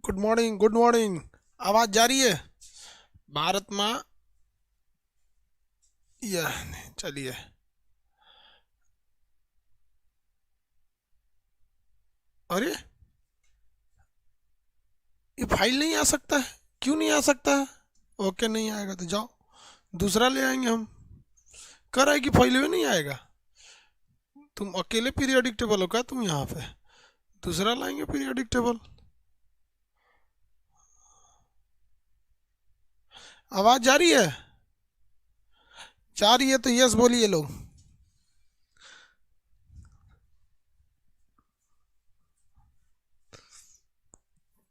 Good morning, good morning. आवाज जा रही है? भारत माँ। यह चलिए। अरे, ये फाइल नहीं आ सकता है? क्यों नहीं आ सकता है? ओके, नहीं आएगा तो जाओ, दूसरा ले आएंगे हम। कह रहा है कि फाइल में नहीं आएगा। तुम अकेले पीरियोडिक टेबल हो क्या तुम यहाँ पे? दूसरा लाएंगे पीरियोडिक टेबल। आवाज जा रही है? जा रही है तो यस बोलिए लोग।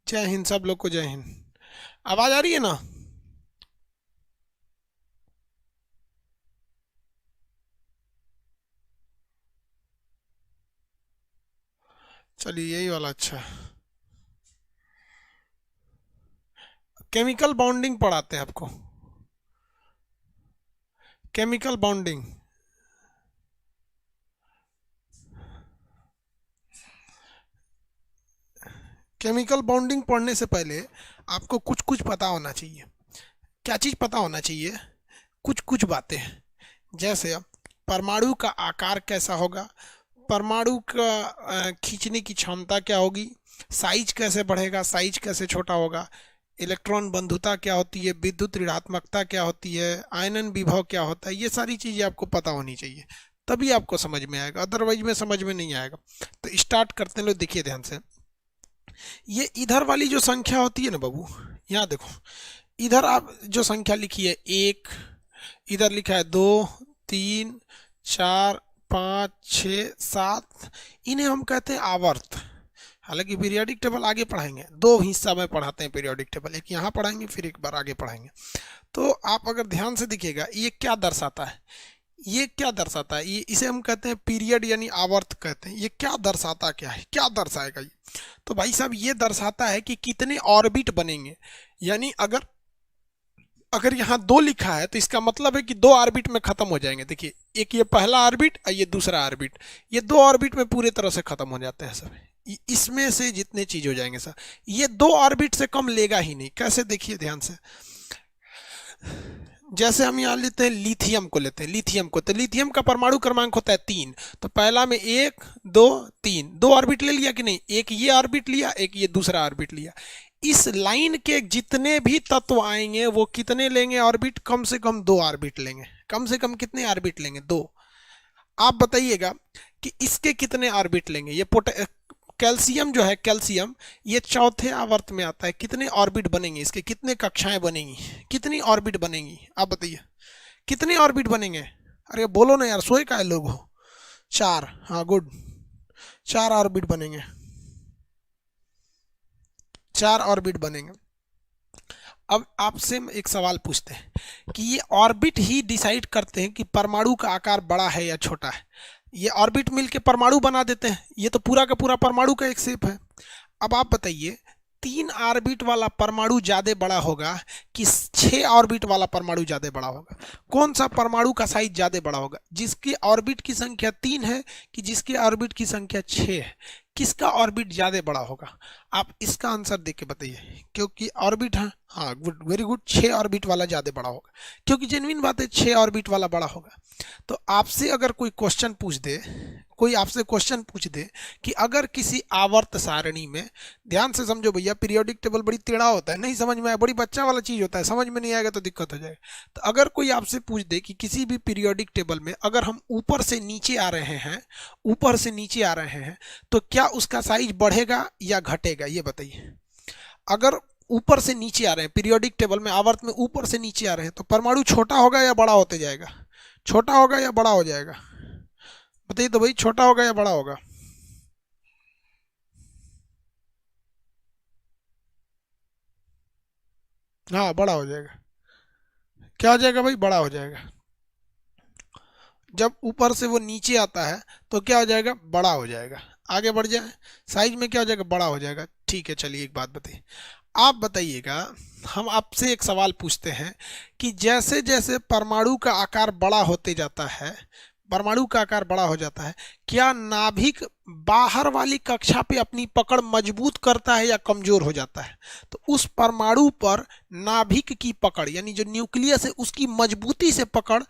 जय हिंद, सब लोग को जय हिंद। आवाज आ रही है ना? चलिए, यही वाला अच्छा है। केमिकल बॉन्डिंग पढ़ाते हैं आपको। Chemical bonding. केमिकल बॉन्डिंग पढ़ने से पहले आपको कुछ कुछ पता होना चाहिए। क्या चीज़ पता होना चाहिए? कुछ कुछ बातें। जैसे परमाणु का आकार कैसा होगा, परमाणु का खींचने की क्षमता क्या होगी, साइज कैसे बढ़ेगा, साइज कैसे छोटा होगा, इलेक्ट्रॉन बंधुता क्या होती है, विद्युत ऋणात्मकता क्या होती है, आयनन विभव क्या होता है, ये सारी चीज़ें आपको पता होनी चाहिए। तभी आपको समझ में आएगा, अदरवाइज में समझ में नहीं आएगा। तो स्टार्ट करते हैं, लो देखिए ध्यान से। ये इधर वाली जो संख्या होती है ना बाबू, यहाँ देखो। इधर आप जो संख्या लिखी है एक, इधर लिखा है दो, तीन, चार, पाँच, छ, सात, इन्हें हम कहते हैं आवर्त। हालांकि पीरियोडिक टेबल आगे पढ़ाएंगे, दो हिस्सा में पढ़ाते हैं पीरियोडिक टेबल, एक यहाँ पढ़ाएंगे फिर एक बार आगे पढ़ाएंगे। तो आप अगर ध्यान से देखिएगा, ये क्या दर्शाता है, ये क्या दर्शाता है, ये इसे हम कहते हैं पीरियड यानी आवर्त कहते हैं। ये क्या दर्शाता क्या है, क्या दर्शाएगा ये? तो भाई साहब, ये दर्शाता है कि कितने ऑर्बिट बनेंगे। यानी अगर अगर यहाँ दो लिखा है तो इसका मतलब है कि दो ऑर्बिट में खत्म हो जाएंगे। देखिए, एक ये पहला ऑर्बिट और ये दूसरा ऑर्बिट, ये दो ऑर्बिट में पूरे तरह से खत्म हो जाते हैं सब। इसमें से जितने चीज हो जाएंगे सर, ये दो ऑर्बिट से कम लेगा ही नहीं। कैसे, देखिए ध्यान से। जैसे हम यहाँ लेते हैं लिथियम को, लेते हैं लिथियम को, तो लिथियम का परमाणु क्रमांक होता है 3। तो पहला में 1 2 3, दो ऑर्बिट ले लिया कि नहीं? एक ये ऑर्बिट लिया, एक ये दूसरा ऑर्बिट लिया। इस लाइन के जितने भी तत्व आएंगे वो कितने लेंगे ऑर्बिट? कम से कम दो ऑर्बिट लेंगे। कम से कम कितने ऑर्बिट लेंगे? दो। आप बताइएगा कि इसके कितने ऑर्बिट लेंगे? ये कैल्शियम जो है, कैल्शियम, ये चौथे आवर्त में आता है। कितने ऑर्बिट बनेंगे इसके? कितने कक्षाएं बनेंगी? कितनी ऑर्बिट बनेंगी? आप बताइए, कितने ऑर्बिट बनेंगे? अरे बोलो ना यार, सोए का लोग हो। 4, हाँ गुड, 4 ऑर्बिट बनेंगे। 4 ऑर्बिट बनेंगे। अब आपसे एक सवाल पूछते हैं कि ये ऑर्बिट ही डिसाइड करते हैं कि परमाणु का आकार बड़ा है या छोटा है। ये ऑर्बिट मिलके परमाणु बना देते हैं। ये तो पूरा का पूरा परमाणु का एक शेप है। अब आप बताइए, 3 ऑर्बिट वाला परमाणु ज्यादा बड़ा होगा कि 6 ऑर्बिट वाला परमाणु ज्यादा बड़ा होगा? कौन सा परमाणु का साइज ज्यादा बड़ा होगा? जिसके ऑर्बिट की संख्या 3 है कि जिसके ऑर्बिट की संख्या 6 है? किसका ऑर्बिट ज्यादा बड़ा होगा? आप इसका आंसर देके बताइए। क्योंकि ऑर्बिट, हाँ हाँ, गुड, वेरी गुड, 6 ऑर्बिट वाला ज्यादा बड़ा होगा। क्योंकि जेन्युइन बात है, 6 ऑर्बिट वाला बड़ा होगा। तो आपसे अगर कोई क्वेश्चन पूछ दे, कोई आपसे क्वेश्चन पूछ दे कि अगर किसी आवर्त सारणी में, ध्यान से समझो भैया, पीरियोडिक टेबल बड़ी टेढ़ा होता है, नहीं समझ में आया, बड़ी बच्चा वाला चीज होता है, समझ में नहीं आएगा तो दिक्कत हो जाएगा। तो अगर कोई आपसे पूछ दे कि किसी भी पीरियोडिक टेबल में अगर हम ऊपर से नीचे आ रहे हैं, ऊपर से नीचे आ रहे हैं, तो क्या उसका साइज बढ़ेगा या घटेगा? ये बताइए। अगर ऊपर से नीचे आ रहे हैं पीरियोडिक टेबल में, आवर्त में ऊपर से नीचे आ रहे हैं, तो परमाणु छोटा होगा या बड़ा होते जाएगा? छोटा होगा या बड़ा हो जाएगा? बताइए तो भाई, छोटा होगा या बड़ा होगा? हाँ, बड़ा हो जाएगा। क्या हो जाएगा भाई? बड़ा हो जाएगा। जब ऊपर से वो नीचे आता है तो क्या हो जाएगा? बड़ा हो जाएगा। आगे बढ़ जाए, साइज में क्या हो जाएगा? बड़ा हो जाएगा। ठीक है, चलिए एक बात बताइए, आप बताइएगा। हम आपसे एक सवाल पूछते हैं कि जैसे जैसे परमाणु का आकार बड़ा होते जाता है, परमाणु का आकार बड़ा हो जाता है, क्या नाभिक बाहर वाली कक्षा पे अपनी पकड़ मजबूत करता है या कमजोर हो जाता है? तो उस परमाणु पर नाभिक की पकड़ यानी जो न्यूक्लियस है उसकी मजबूती से पकड़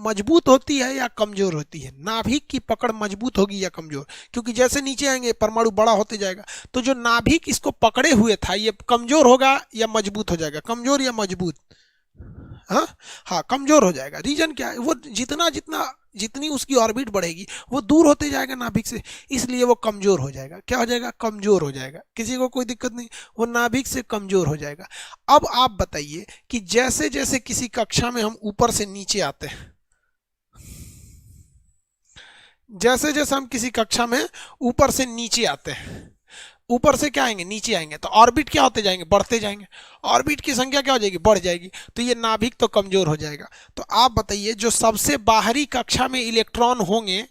मजबूत होती है या कमजोर होती है? नाभिक की पकड़ मजबूत होगी या कमजोर? क्योंकि जैसे नीचे आएंगे परमाणु बड़ा होते जाएगा, तो जो नाभिक इसको पकड़े हुए था ये कमजोर होगा या मजबूत हो जाएगा? कमजोर या मजबूत? हाँ, हाँ कमजोर हो जाएगा। रीजन क्या है? वो जितना जितना जितनी उसकी ऑर्बिट बढ़ेगी वो दूर होते जाएगा नाभिक से, इसलिए वो कमजोर हो जाएगा। क्या हो जाएगा? कमजोर हो जाएगा। किसी को कोई दिक्कत नहीं, वो नाभिक से कमजोर हो जाएगा। अब आप बताइए कि जैसे जैसे किसी कक्षा में हम ऊपर से नीचे आते हैं, जैसे जैसे हम किसी कक्षा में ऊपर से नीचे आते हैं, ऊपर से क्या आएंगे? नीचे आएंगे, तो ऑर्बिट क्या होते जाएंगे? बढ़ते जाएंगे। ऑर्बिट की संख्या क्या हो जाएगी? बढ़ जाएगी। तो ये नाभिक तो कमजोर हो जाएगा। तो आप बताइए जो सबसे बाहरी कक्षा में इलेक्ट्रॉन होंगे,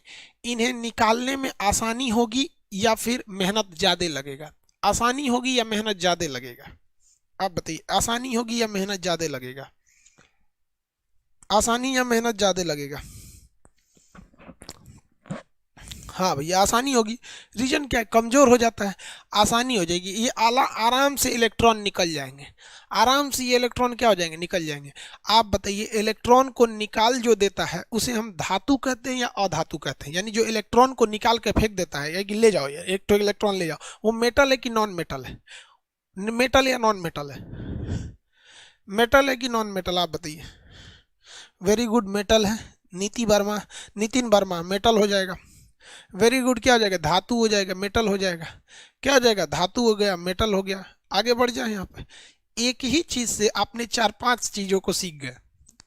इन्हें निकालने में आसानी होगी या फिर मेहनत ज्यादा लगेगा? आसानी होगी या मेहनत ज्यादा लगेगा? आप बताइए, आसानी होगी या मेहनत ज्यादा लगेगा? आसानी या मेहनत ज्यादा लगेगा? हाँ भैया आसानी होगी। रीजन क्या है? कमजोर हो जाता है, आसानी हो जाएगी। ये आराम से इलेक्ट्रॉन निकल जाएंगे, आराम से ये इलेक्ट्रॉन क्या हो जाएंगे? निकल जाएंगे। आप बताइए इलेक्ट्रॉन को निकाल जो देता है उसे हम धातु कहते हैं या अधातु कहते हैं? यानी जो इलेक्ट्रॉन को निकाल के फेंक देता है, या कि ले जाओ यार एक तो इलेक्ट्रॉन ले जाओ, वो मेटल है कि नॉन मेटल है? मेटल या नॉन मेटल है? मेटल है कि नॉन मेटल? आप बताइए। वेरी गुड, मेटल है। नितिन वर्मा मेटल हो जाएगा। वेरी गुड, क्या हो जाएगा? धातु हो जाएगा, मेटल हो जाएगा। क्या हो जाएगा? धातु हो गया, मेटल हो गया। आगे बढ़ जाए। यहाँ पे एक ही चीज से आपने 4-5 चीजों को सीख गए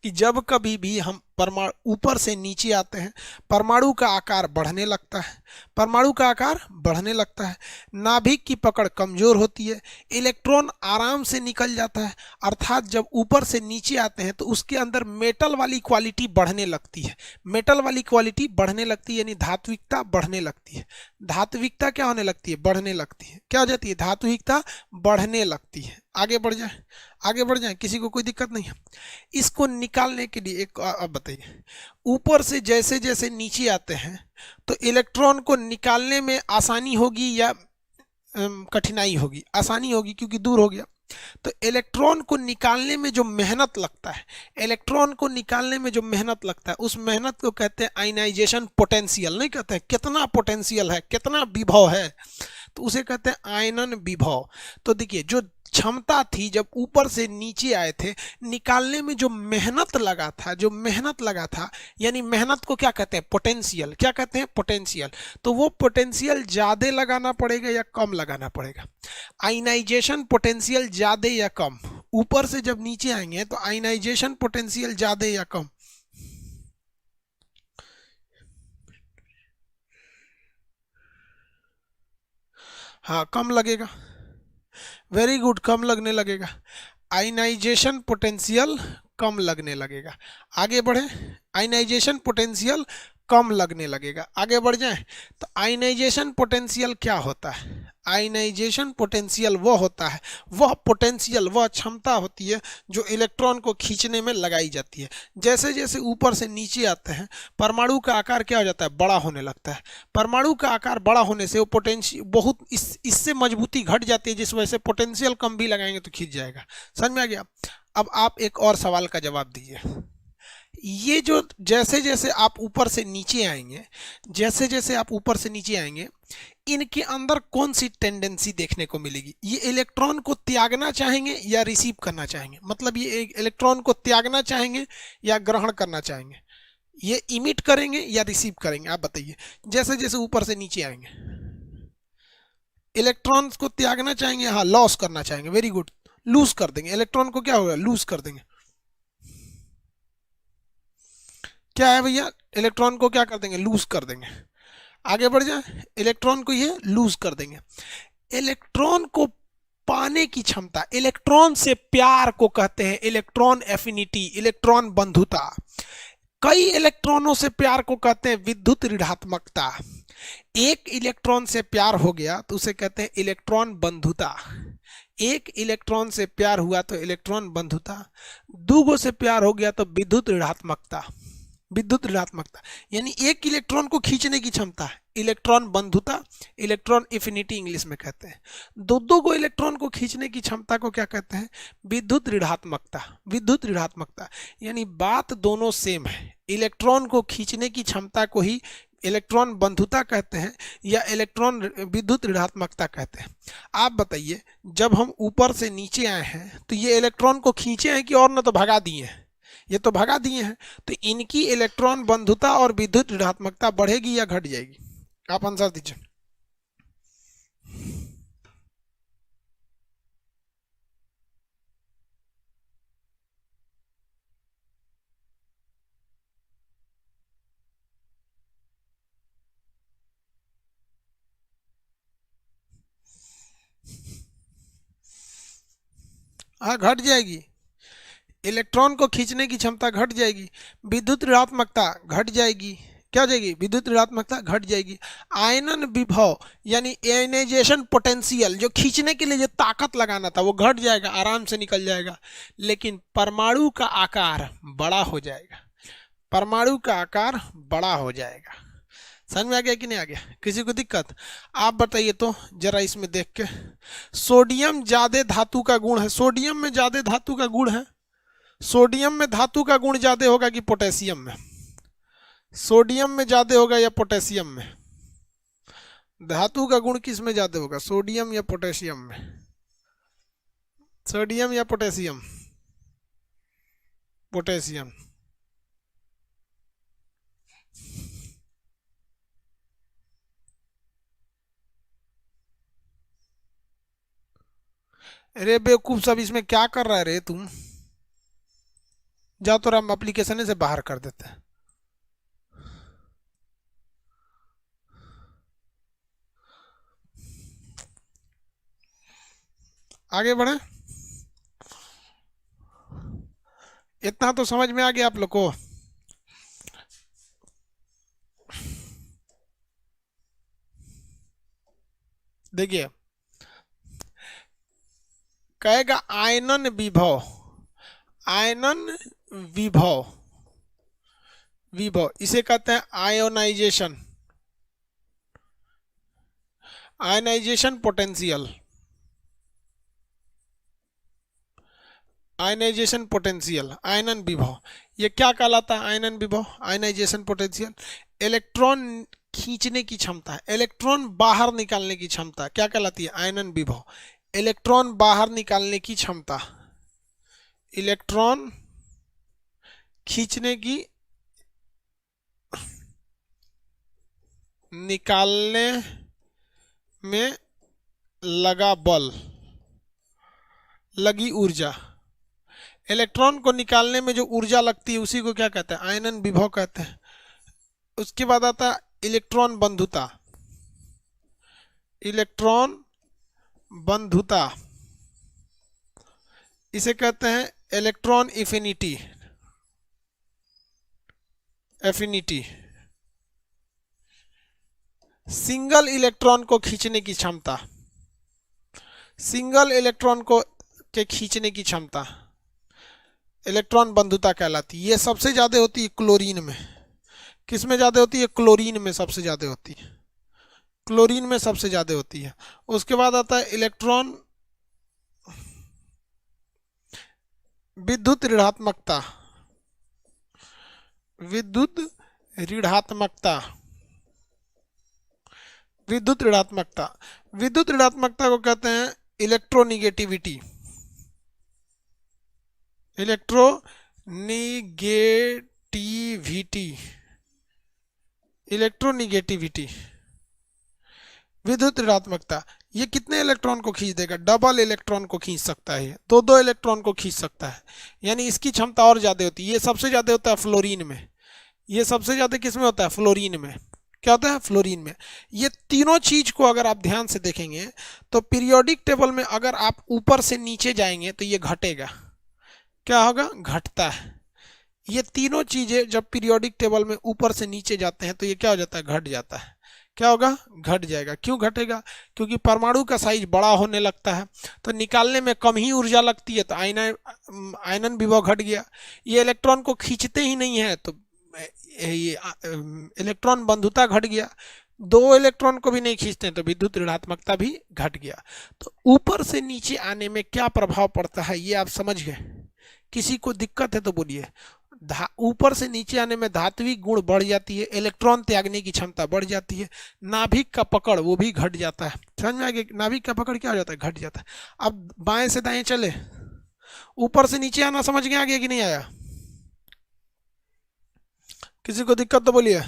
कि जब कभी भी हम परमाणु ऊपर से नीचे आते हैं, परमाणु का आकार बढ़ने लगता है, परमाणु का आकार बढ़ने लगता है, नाभिक की पकड़ कमजोर होती है, इलेक्ट्रॉन आराम से निकल जाता है। अर्थात जब ऊपर से नीचे आते हैं तो उसके अंदर मेटल वाली क्वालिटी बढ़ने लगती है। मेटल वाली क्वालिटी बढ़ने लगती है यानी धात्विकता बढ़ने लगती है। धात्विकता क्या होने लगती है? बढ़ने लगती है। क्या हो जाती है? धात्विकता बढ़ने लगती है। आगे बढ़ जाए, आगे बढ़ जाए, किसी को कोई दिक्कत नहीं है। इसको निकालने के लिए एक अब बताइए, ऊपर से जैसे जैसे नीचे आते हैं तो इलेक्ट्रॉन को निकालने में आसानी होगी या कठिनाई होगी? आसानी होगी क्योंकि दूर हो गया। तो इलेक्ट्रॉन को निकालने में जो मेहनत लगता है, इलेक्ट्रॉन को निकालने में जो मेहनत लगता है, उस मेहनत को कहते हैं आयनाइजेशन पोटेंशियल। नहीं कहते हैं कितना पोटेंशियल है, कितना विभव है, तो उसे कहते हैं आयनन विभव। तो देखिए जो क्षमता थी जब ऊपर से नीचे आए थे, निकालने में जो मेहनत लगा था, जो मेहनत लगा था, यानी मेहनत को क्या कहते हैं? पोटेंशियल। क्या कहते हैं? पोटेंशियल। तो वो पोटेंशियल ज्यादा लगाना पड़ेगा या कम लगाना पड़ेगा? आयनाइजेशन पोटेंशियल ज्यादा या कम? ऊपर से जब नीचे आएंगे तो आयनाइजेशन पोटेंशियल ज्यादा या कम? हाँ कम लगेगा। वेरी गुड, कम लगने लगेगा। आयनाइजेशन पोटेंशियल कम लगने लगेगा। आगे बढ़े, आयनाइजेशन पोटेंशियल कम लगने लगेगा। आगे बढ़ जाए तो आयनाइजेशन पोटेंशियल क्या होता है? आयनाइजेशन पोटेंशियल वो होता है, वह पोटेंशियल, वह क्षमता होती है जो इलेक्ट्रॉन को खींचने में लगाई जाती है। जैसे जैसे ऊपर से नीचे आते हैं परमाणु का आकार क्या हो जाता है? बड़ा होने लगता है। परमाणु का आकार बड़ा होने से वो पोटेंशियल बहुत इससे मजबूती घट जाती है, जिस वजह से पोटेंशियल कम भी लगाएंगे तो खींच जाएगा। समझ में आ गया? अब आप एक और सवाल का जवाब दीजिए। ये जो जैसे जैसे आप ऊपर से नीचे आएंगे, जैसे जैसे आप ऊपर से नीचे आएंगे, इनके अंदर कौन सी टेंडेंसी देखने को मिलेगी? ये इलेक्ट्रॉन को त्यागना चाहेंगे या रिसीव करना चाहेंगे? मतलब ये इलेक्ट्रॉन को त्यागना चाहेंगे या ग्रहण करना चाहेंगे? ये इमिट करेंगे या रिसीव करेंगे? आप बताइए। जैसे जैसे ऊपर से नीचे आएंगे इलेक्ट्रॉन्स को त्यागना चाहेंगे, हाँ लॉस करना चाहेंगे। वेरी गुड, लूज कर देंगे इलेक्ट्रॉन को। क्या होगा? लूज कर देंगे। क्या है भैया? इलेक्ट्रॉन को क्या कर देंगे? लूज कर देंगे। आगे बढ़ जाए, इलेक्ट्रॉन को ये लूज कर देंगे। इलेक्ट्रॉन को पाने की क्षमता, इलेक्ट्रॉन से प्यार को कहते हैं इलेक्ट्रॉन एफिनिटी, इलेक्ट्रॉन बंधुता। कई इलेक्ट्रॉनों से प्यार को कहते हैं विद्युत ऋणात्मकता। एक इलेक्ट्रॉन से प्यार हो गया तो उसे कहते हैं इलेक्ट्रॉन बंधुता। एक इलेक्ट्रॉन से प्यार हुआ तो इलेक्ट्रॉन बंधुता, दूगो से प्यार हो गया तो विद्युत ऋणात्मकता। विद्युत ऋणात्मकता यानी एक इलेक्ट्रॉन को खींचने की क्षमता है, इलेक्ट्रॉन बंधुता, इलेक्ट्रॉन एफिनिटी इंग्लिश में कहते हैं। दो दो को इलेक्ट्रॉन को खींचने की क्षमता को क्या कहते हैं? विद्युत ऋणात्मकता। विद्युत ऋणात्मकता यानी बात दोनों सेम है, इलेक्ट्रॉन को खींचने की क्षमता को ही इलेक्ट्रॉन बंधुता कहते हैं या इलेक्ट्रॉन विद्युत ऋणात्मकता कहते हैं। आप बताइए, जब हम ऊपर से नीचे आए हैं तो ये इलेक्ट्रॉन को खींचे हैं कि और न तो भगा दिए हैं? ये तो भगा दिए हैं, तो इनकी इलेक्ट्रॉन बंधुता और विद्युत ऋणात्मकता बढ़ेगी या घट जाएगी? आप आंसर दीजिए। हाँ, घट जाएगी। इलेक्ट्रॉन को खींचने की क्षमता घट जाएगी, विद्युत ऋणात्मकता घट जाएगी। क्या हो जाएगी? विद्युत ऋणात्मकता घट जाएगी। आयनन विभव यानी आयनाइजेशन पोटेंशियल, जो खींचने के लिए जो ताकत लगाना था वो घट जाएगा, आराम से निकल जाएगा। लेकिन परमाणु का आकार बड़ा हो जाएगा, परमाणु का आकार बड़ा हो जाएगा। समझ में आ गया कि नहीं आ गया? किसी को दिक्कत? आप बताइए तो जरा इसमें देख के। सोडियम ज्यादा धातु का गुण है, सोडियम में ज्यादा धातु का गुण है। सोडियम में धातु का गुण ज्यादा होगा कि पोटेशियम में? सोडियम में ज्यादा होगा या पोटेशियम में? धातु का गुण किस में ज्यादा होगा, सोडियम या पोटेशियम में? सोडियम या पोटेशियम? पोटेशियम। अरे बेवकूफ सब, इसमें क्या कर रहा है रे तुम? जाओ तो हम एप्लीकेशन से बाहर कर देते हैं। आगे बढ़े। इतना तो समझ में आ गया आप लोग को? देखिए, कहेगा आयनन विभव, आयनन विभव, विभव इसे कहते हैं ionization, ionization potential, ionization potential, आयनन विभव। ये क्या कहलाता है? आयनन विभव, आयनाइजेशन पोटेंशियल। इलेक्ट्रॉन खींचने की क्षमता, इलेक्ट्रॉन बाहर निकालने की क्षमता क्या कहलाती है? आयनन विभव। इलेक्ट्रॉन बाहर निकालने की क्षमता, इलेक्ट्रॉन खींचने की, निकालने में लगा बल, लगी ऊर्जा। इलेक्ट्रॉन को निकालने में जो ऊर्जा लगती है उसी को क्या कहते हैं? आयनन विभव कहते हैं। उसके बाद आता है इलेक्ट्रॉन बंधुता, इलेक्ट्रॉन बंधुता इसे कहते हैं electron affinity, affinity. Single electron को खींचने की क्षमता, सिंगल इलेक्ट्रॉन को के खींचने की क्षमता इलेक्ट्रॉन बंधुता कहलाती है। ये सबसे ज्यादा होती है क्लोरीन में। किस में ज्यादा होती है? क्लोरीन में सबसे ज्यादा होती है, क्लोरीन में सबसे ज्यादा होती है। उसके बाद आता है इलेक्ट्रॉन विद्युत ऋणात्मकता, विद्युत ऋणात्मकता, विद्युत ऋणात्मकता। विद्युत ऋणात्मकता को कहते हैं इलेक्ट्रोनिगेटिविटी, इलेक्ट्रोनिगेटिविटी, इलेक्ट्रोनिगेटिविटी। विद्युत ऋणात्मकता ये कितने इलेक्ट्रॉन को खींच देगा? डबल इलेक्ट्रॉन को खींच सकता है, दो दो इलेक्ट्रॉन को खींच सकता है, यानी इसकी क्षमता और ज्यादा होती है। ये सबसे ज्यादा होता है फ्लोरीन में, ये सबसे ज्यादा किस में होता है? फ्लोरीन में। क्या होता है? फ्लोरीन में। ये तीनों चीज को अगर आप ध्यान से देखेंगे तो पीरियोडिक टेबल में अगर आप ऊपर से नीचे जाएंगे तो ये घटेगा। क्या होगा? घटता है। ये तीनों चीजें जब पीरियोडिक टेबल में ऊपर से नीचे जाते हैं तो ये क्या हो जाता है? घट जाता है। क्या होगा? घट जाएगा। क्यों घटेगा? क्योंकि परमाणु का साइज बड़ा होने लगता है तो निकालने में कम ही ऊर्जा लगती है, तो आयनन विभव घट गया। ये इलेक्ट्रॉन को खींचते ही नहीं है तो ये इलेक्ट्रॉन बंधुता घट गया, दो इलेक्ट्रॉन को भी नहीं खींचते तो विद्युत ऋणात्मकता भी घट गया। तो ऊपर से नीचे आने में क्या प्रभाव पड़ता है ये आप समझ गए। किसी को दिक्कत है तो बोलिए। ऊपर से नीचे आने में धात्विक गुण बढ़ जाती है, इलेक्ट्रॉन त्यागने की क्षमता बढ़ जाती है, नाभिक का पकड़ वो भी घट जाता है। समझ में आ गया, नाभिक का पकड़ क्या हो जाता है, घट जाता है। अब बाएं से दाएं चले, ऊपर से नीचे आना समझ में आ गया कि नहीं आया? किसी को दिक्कत तो बोलिए।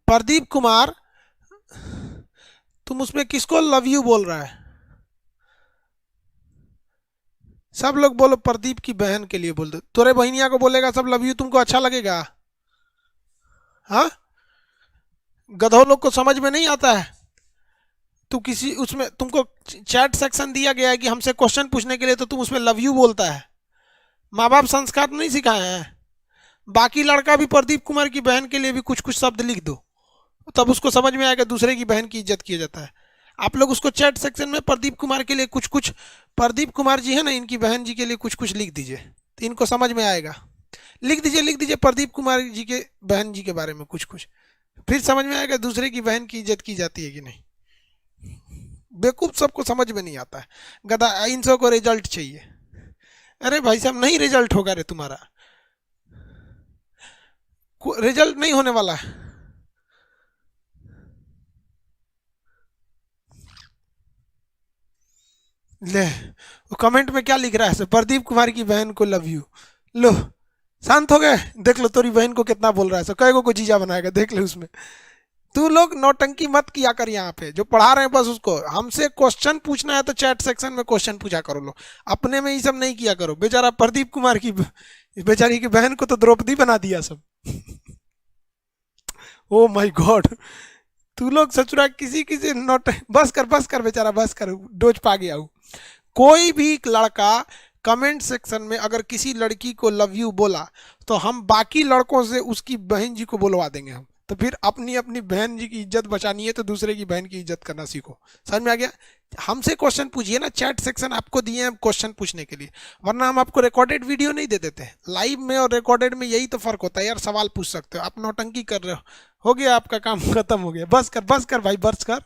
प्रदीप कुमार, तुम उसमें किसको लव यू बोल रहा है? सब लोग बोलो प्रदीप की बहन के लिए बोल दो। तोरे बहनिया को बोलेगा सब लव यू, तुमको अच्छा लगेगा? हाँ, गधों लोग को समझ में नहीं आता है। तू किसी उसमें तुमको चैट सेक्शन दिया गया है कि हमसे क्वेश्चन पूछने के लिए, तो तुम उसमें लव यू बोलता है। माँ बाप संस्कार नहीं सिखाए हैं? बाकी लड़का भी प्रदीप कुमार की बहन के लिए भी कुछ कुछ शब्द लिख दो, तब उसको समझ में आएगा दूसरे की बहन की इज्जत किया जाता है। आप लोग उसको चैट सेक्शन में प्रदीप कुमार के लिए कुछ कुछ, प्रदीप कुमार जी है ना, इनकी बहन जी के लिए कुछ कुछ लिख दीजिए तो इनको समझ में आएगा। लिख दीजिए, लिख दीजिए प्रदीप कुमार जी के बहन जी के बारे में कुछ कुछ, फिर समझ में आएगा दूसरे की बहन की इज्जत की जाती है कि नहीं। बेवकूफ सबको समझ में नहीं आता है। गधा इन सब को रिजल्ट चाहिए। अरे भाई साहब नहीं रिजल्ट होगा रे तुम्हारा, रिजल्ट नहीं होने वाला है। ले, वो कमेंट में क्या लिख रहा है, प्रदीप कुमार की बहन को लव यू। लो, शांत हो गए। देख लो तेरी बहन को कितना बोल रहा है, कई को जीजा बनाएगा, देख ले उसमें। तू लोग नौटंकी मत किया कर यहाँ पे, जो पढ़ा रहे हैं बस उसको। हमसे क्वेश्चन पूछना है तो चैट सेक्शन में क्वेश्चन पूछा करो लो, अपने में ये सब नहीं किया करो। बेचारा प्रदीप कुमार की बेचारी की बहन को तो द्रौपदी बना दिया सब। ओ माय गॉड, तू लोग सचुरा किसी किसी नोट, बस कर बेचारा, बस कर, डोज पा गया हूँ। कोई भी लड़का कमेंट सेक्शन में अगर किसी लड़की को लव यू बोला तो हम बाकी लड़कों से उसकी बहन जी को बुलवा देंगे हम। तो फिर अपनी अपनी बहन जी की इज्जत बचानी है तो दूसरे की बहन की इज्जत करना सीखो। समझ में आ गया? हमसे क्वेश्चन पूछिए ना, चैट सेक्शन आपको दिए हैं क्वेश्चन पूछने के लिए, वरना हम आपको रिकॉर्डेड वीडियो नहीं दे देते। लाइव में और रिकॉर्डेड में यही तो फर्क होता है यार, सवाल पूछ सकते हो, आप नौटंकी कर रहे हो गया आपका काम खत्म हो गया। बस कर भाई, बस कर।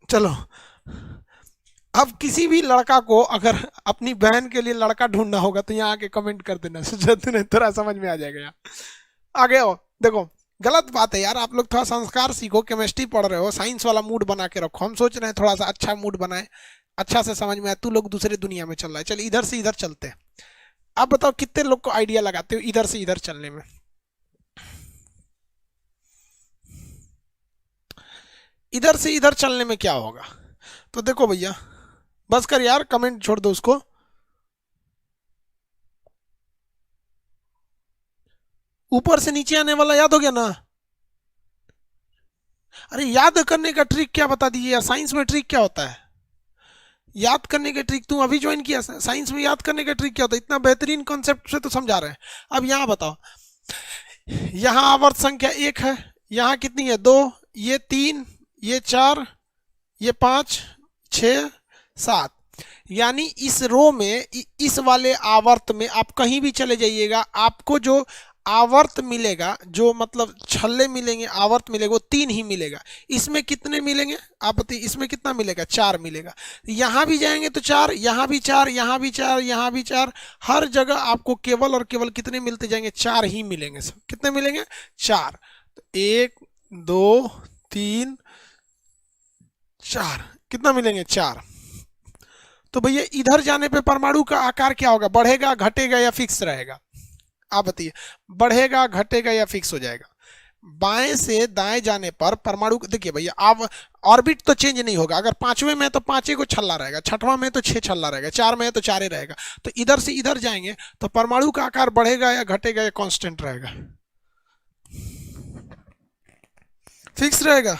चलो, अब किसी भी लड़का को अगर अपनी बहन के लिए लड़का ढूंढना होगा तो यहाँ आके कमेंट कर देना, तुम्हें थोड़ा समझ में आ जाएगा यार। आगे हो, देखो गलत बात है यार, आप लोग थोड़ा संस्कार सीखो। केमिस्ट्री पढ़ रहे हो, साइंस वाला मूड बना के रखो। हम सोच रहे हैं थोड़ा सा अच्छा मूड बनाए, अच्छा से समझ में आए। तू लोग दूसरे दुनिया में चल रहा है। चल इधर से इधर चलते हैं। अब बताओ कितने लोग को आइडिया लगाते हो इधर से इधर चलने में? इधर से इधर चलने में क्या होगा? तो देखो भैया, बस कर यार, कमेंट छोड़ दो उसको। ऊपर से नीचे आने वाला याद हो गया ना? अरे याद करने का ट्रिक क्या बता दीजिए यार, साइंस में ट्रिक क्या होता है याद करने के ट्रिक? तुम अभी ज्वाइन किया, साइंस में याद करने का ट्रिक क्या होता है? इतना बेहतरीन कॉन्सेप्ट से तो समझा रहे हैं। अब यहाँ बताओ, यहाँ आवर्त संख्या 1 है, यहाँ कितनी है 2, ये 3, ये 4, ये 5, 6, 7। यानी इस रो में, इस वाले आवर्त में आप कहीं भी चले जाइएगा, आपको जो आवर्त मिलेगा, जो मतलब छल्ले मिलेंगे, आवर्त मिलेगा, वो 3 ही मिलेगा। इसमें कितने मिलेंगे आप बताइए? इसमें कितना मिलेगा? 4 मिलेगा। यहाँ भी जाएंगे तो 4, यहाँ भी 4, यहाँ भी 4, यहाँ भी 4। हर जगह आपको केवल और केवल कितने मिलते जाएंगे? 4 ही मिलेंगे। सब कितने मिलेंगे? 4। तो 1, 2, 3, 4, कितना मिलेंगे? 4। तो भैया इधर जाने पे परमाणु का आकार क्या होगा? बढ़ेगा, घटेगा या फिक्स रहेगा? आप बताइए, बढ़ेगा, घटेगा या फिक्स हो जाएगा? बाएं से दाएं जाने पर परमाणु, देखिए भैया, अब ऑर्बिट तो चेंज नहीं होगा। अगर 5वें में तो 5 को छल्ला रहेगा, 6वां में तो 6 छल्ला रहेगा, 4 में तो 4 रहेगा। तो इधर से इधर जाएंगे तो परमाणु का आकार बढ़ेगा या घटेगा या कांस्टेंट रहेगा? फिक्स रहेगा।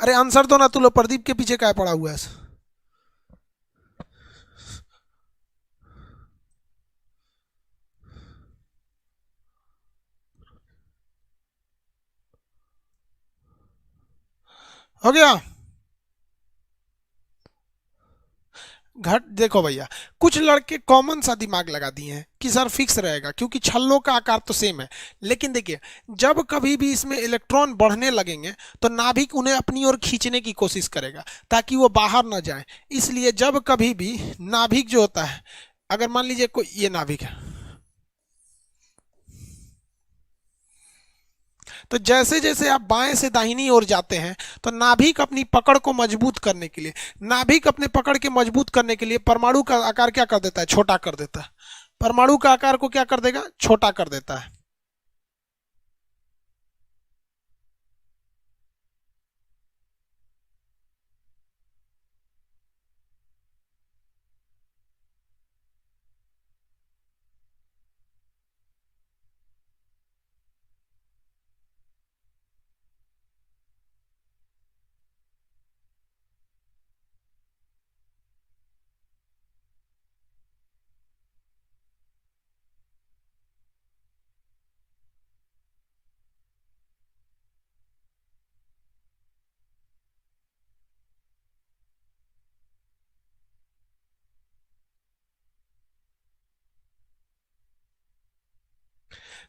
अरे आंसर दो ना, तू लोग प्रदीप के पीछे क्या पड़ा हुआ है? हो गया। घट देखो भैया, कुछ लड़के कॉमन सा दिमाग लगा दिए हैं कि सर फिक्स रहेगा क्योंकि छल्लों का आकार तो सेम है। लेकिन देखिए, जब कभी भी इसमें इलेक्ट्रॉन बढ़ने लगेंगे तो नाभिक उन्हें अपनी ओर खींचने की कोशिश करेगा ताकि वो बाहर ना जाए। इसलिए जब कभी भी नाभिक जो होता है, अगर मान लीजिए कोई ये नाभिक है, तो जैसे जैसे आप बाएं से दाहिनी ओर जाते हैं तो नाभिक अपनी पकड़ को मजबूत करने के लिए, नाभिक अपने पकड़ के मजबूत करने के लिए परमाणु का आकार क्या कर देता है, छोटा कर देता है। परमाणु का आकार को क्या कर देगा, छोटा कर देता है।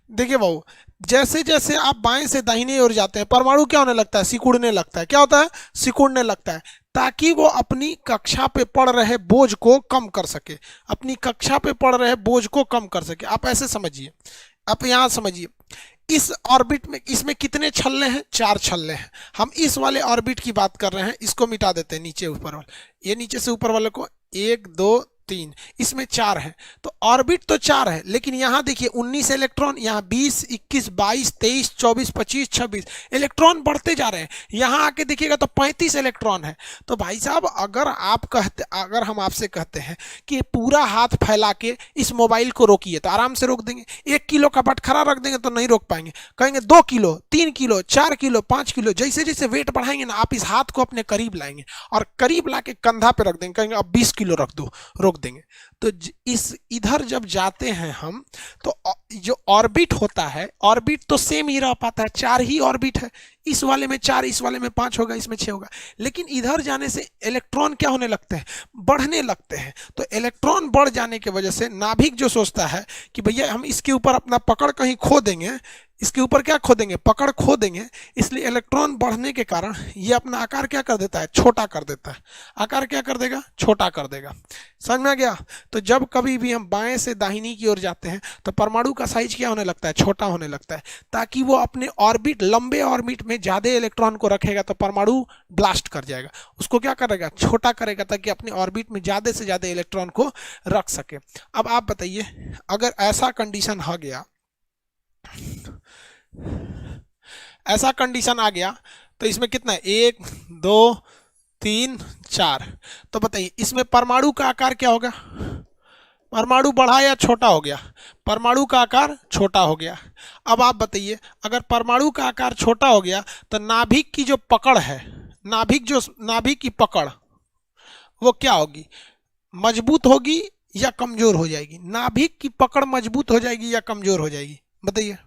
देखिए भाऊ, जैसे जैसे आप बाएं से दाहिनी ओर जाते हैं परमाणु क्या होने लगता है, सिकुड़ने लगता है। क्या होता है, सिकुड़ने लगता है, ताकि वो अपनी कक्षा पे पड़ रहे बोझ को कम कर सके, अपनी कक्षा पे पड़ रहे बोझ को कम कर सके। आप ऐसे समझिए, आप यहाँ समझिए, इस ऑर्बिट में इसमें कितने छल्ले हैं, 4 छल्ले हैं। हम इस वाले ऑर्बिट की बात कर रहे हैं, इसको मिटा देते हैं, नीचे ऊपर वाले, ये नीचे से ऊपर वाले को, 1 2 3, इसमें 4 है। तो ऑर्बिट तो 4 है, लेकिन यहाँ देखिए 19 इलेक्ट्रॉन, यहाँ 20 21 22 23 24 25 26 इलेक्ट्रॉन बढ़ते जा रहे हैं। यहाँ आके देखिएगा तो 35 इलेक्ट्रॉन है। तो भाई साहब, अगर हम आपसे कहते हैं कि पूरा हाथ फैला के इस मोबाइल को रोकिए तो आराम से रोक देंगे। 1 किलो का बटखरा रख देंगे तो नहीं रोक पाएंगे। कहेंगे 2 किलो, 3 किलो, 4 किलो, 5 किलो, जैसे जैसे वेट बढ़ाएंगे ना, आप इस हाथ को अपने करीब लाएंगे और करीब ला के कंधा पे रख देंगे, कहेंगे अब 20 किलो रख दो, रोक देंगे। तो इस इधर जब जाते हैं हम, तो जो ऑर्बिट होता है, ऑर्बिट तो सेम ही रह पाता है, 4 ही ऑर्बिट है। इस वाले में 4, इस वाले में 5 होगा, इसमें 6 होगा। लेकिन इधर जाने से इलेक्ट्रॉन क्या होने लगते हैं, बढ़ने लगते हैं। तो इलेक्ट्रॉन बढ़ जाने की वजह से नाभिक जो सोचता है कि भैया हम इसके ऊपर अपना पकड़ कहीं खो देंगे, इसके ऊपर क्या खो देंगे, पकड़ खो देंगे, इसलिए इलेक्ट्रॉन बढ़ने के कारण ये अपना आकार क्या कर देता है, छोटा कर देता है। आकार क्या कर देगा, छोटा कर देगा। समझ में आ गया। तो जब कभी भी हम बाएं से दाहिनी की ओर जाते हैं तो परमाणु का साइज क्या होने लगता है, छोटा होने लगता है, ताकि वो अपने ऑर्बिट, लंबे ऑर्बिट में ज्यादा इलेक्ट्रॉन को रखेगा तो परमाणु ब्लास्ट कर जाएगा, उसको क्या करेगा, छोटा करेगा, ताकि अपने ऑर्बिट में ज्यादा से ज्यादा इलेक्ट्रॉन को रख सके। अब आप बताइए, अगर ऐसा कंडीशन आ गया, ऐसा कंडीशन आ गया, तो इसमें कितना है, 1 2 3 4। तो बताइए इसमें परमाणु का आकार क्या होगा, परमाणु बढ़ा या छोटा हो गया, परमाणु का आकार छोटा हो गया। अब आप बताइए, अगर परमाणु का आकार छोटा हो गया तो नाभिक की जो पकड़ है, नाभिक की पकड़ वो क्या होगी, मजबूत होगी या कमजोर हो जाएगी, नाभिक की पकड़ मजबूत हो जाएगी या कमजोर हो जाएगी, बताइए।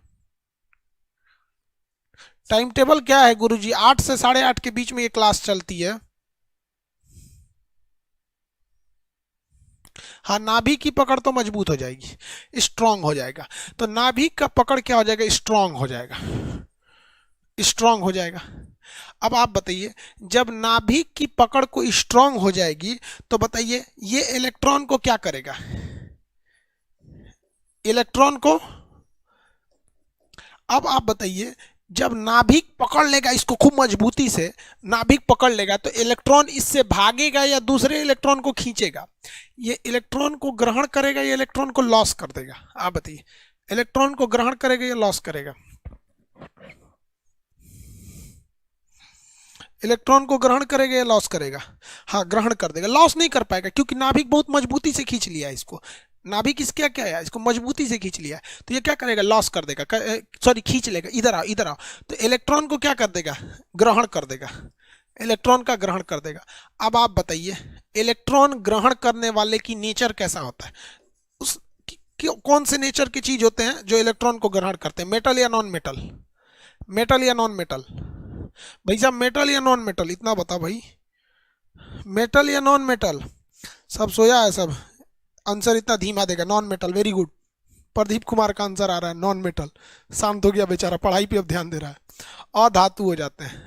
टाइम टेबल क्या है गुरुजी, 8 से 8:30 के बीच में ये क्लास चलती है। हाँ, नाभि की पकड़ तो मजबूत हो जाएगी, स्ट्रांग हो जाएगा। तो नाभि का पकड़ क्या हो जाएगा, स्ट्रांग हो जाएगा, स्ट्रांग हो जाएगा। अब आप बताइए, जब नाभिक की पकड़ को स्ट्रांग हो जाएगी तो बताइए ये इलेक्ट्रॉन को क्या करेगा, इलेक्ट्रॉन को, अब आप बताइए, जब नाभिक पकड़ लेगा इसको खूब मजबूती से, नाभिक पकड़ लेगा तो इलेक्ट्रॉन इससे भागेगा या दूसरे इलेक्ट्रॉन को खींचेगा, ये इलेक्ट्रॉन को ग्रहण करेगा या इलेक्ट्रॉन को लॉस कर देगा, आप बताइए। इलेक्ट्रॉन को ग्रहण करेगा या लॉस करेगा, इलेक्ट्रॉन को ग्रहण करेगा या लॉस करेगा, हाँ ग्रहण कर देगा, लॉस नहीं कर पाएगा क्योंकि नाभिक बहुत मजबूती से खींच लिया है इसको, नाभिक इसका क्या है, इसको मजबूती से खींच लिया है। तो ये क्या करेगा, लॉस कर देगा, सॉरी खींच लेगा, इधर आओ इधर आओ। तो इलेक्ट्रॉन को क्या कर देगा, ग्रहण कर देगा, इलेक्ट्रॉन का ग्रहण कर देगा। अब आप बताइए, इलेक्ट्रॉन ग्रहण करने वाले की नेचर कैसा होता है, उस कौन से नेचर की चीज होते हैं जो इलेक्ट्रॉन को ग्रहण करते हैं, मेटल या नॉन मेटल, मेटल या नॉन मेटल, भाई साहब मेटल या नॉन मेटल, इतना बता भाई, मेटल या नॉन मेटल। सब सोया है सब, आंसर इतना धीमा देगा, non metal, very good. Pradeep Kumar का आंसर आ रहा है नॉन मेटल। शांत हो गया बेचारा, पढ़ाई पे अब ध्यान दे रहा है। अधातु हो जाते हैं,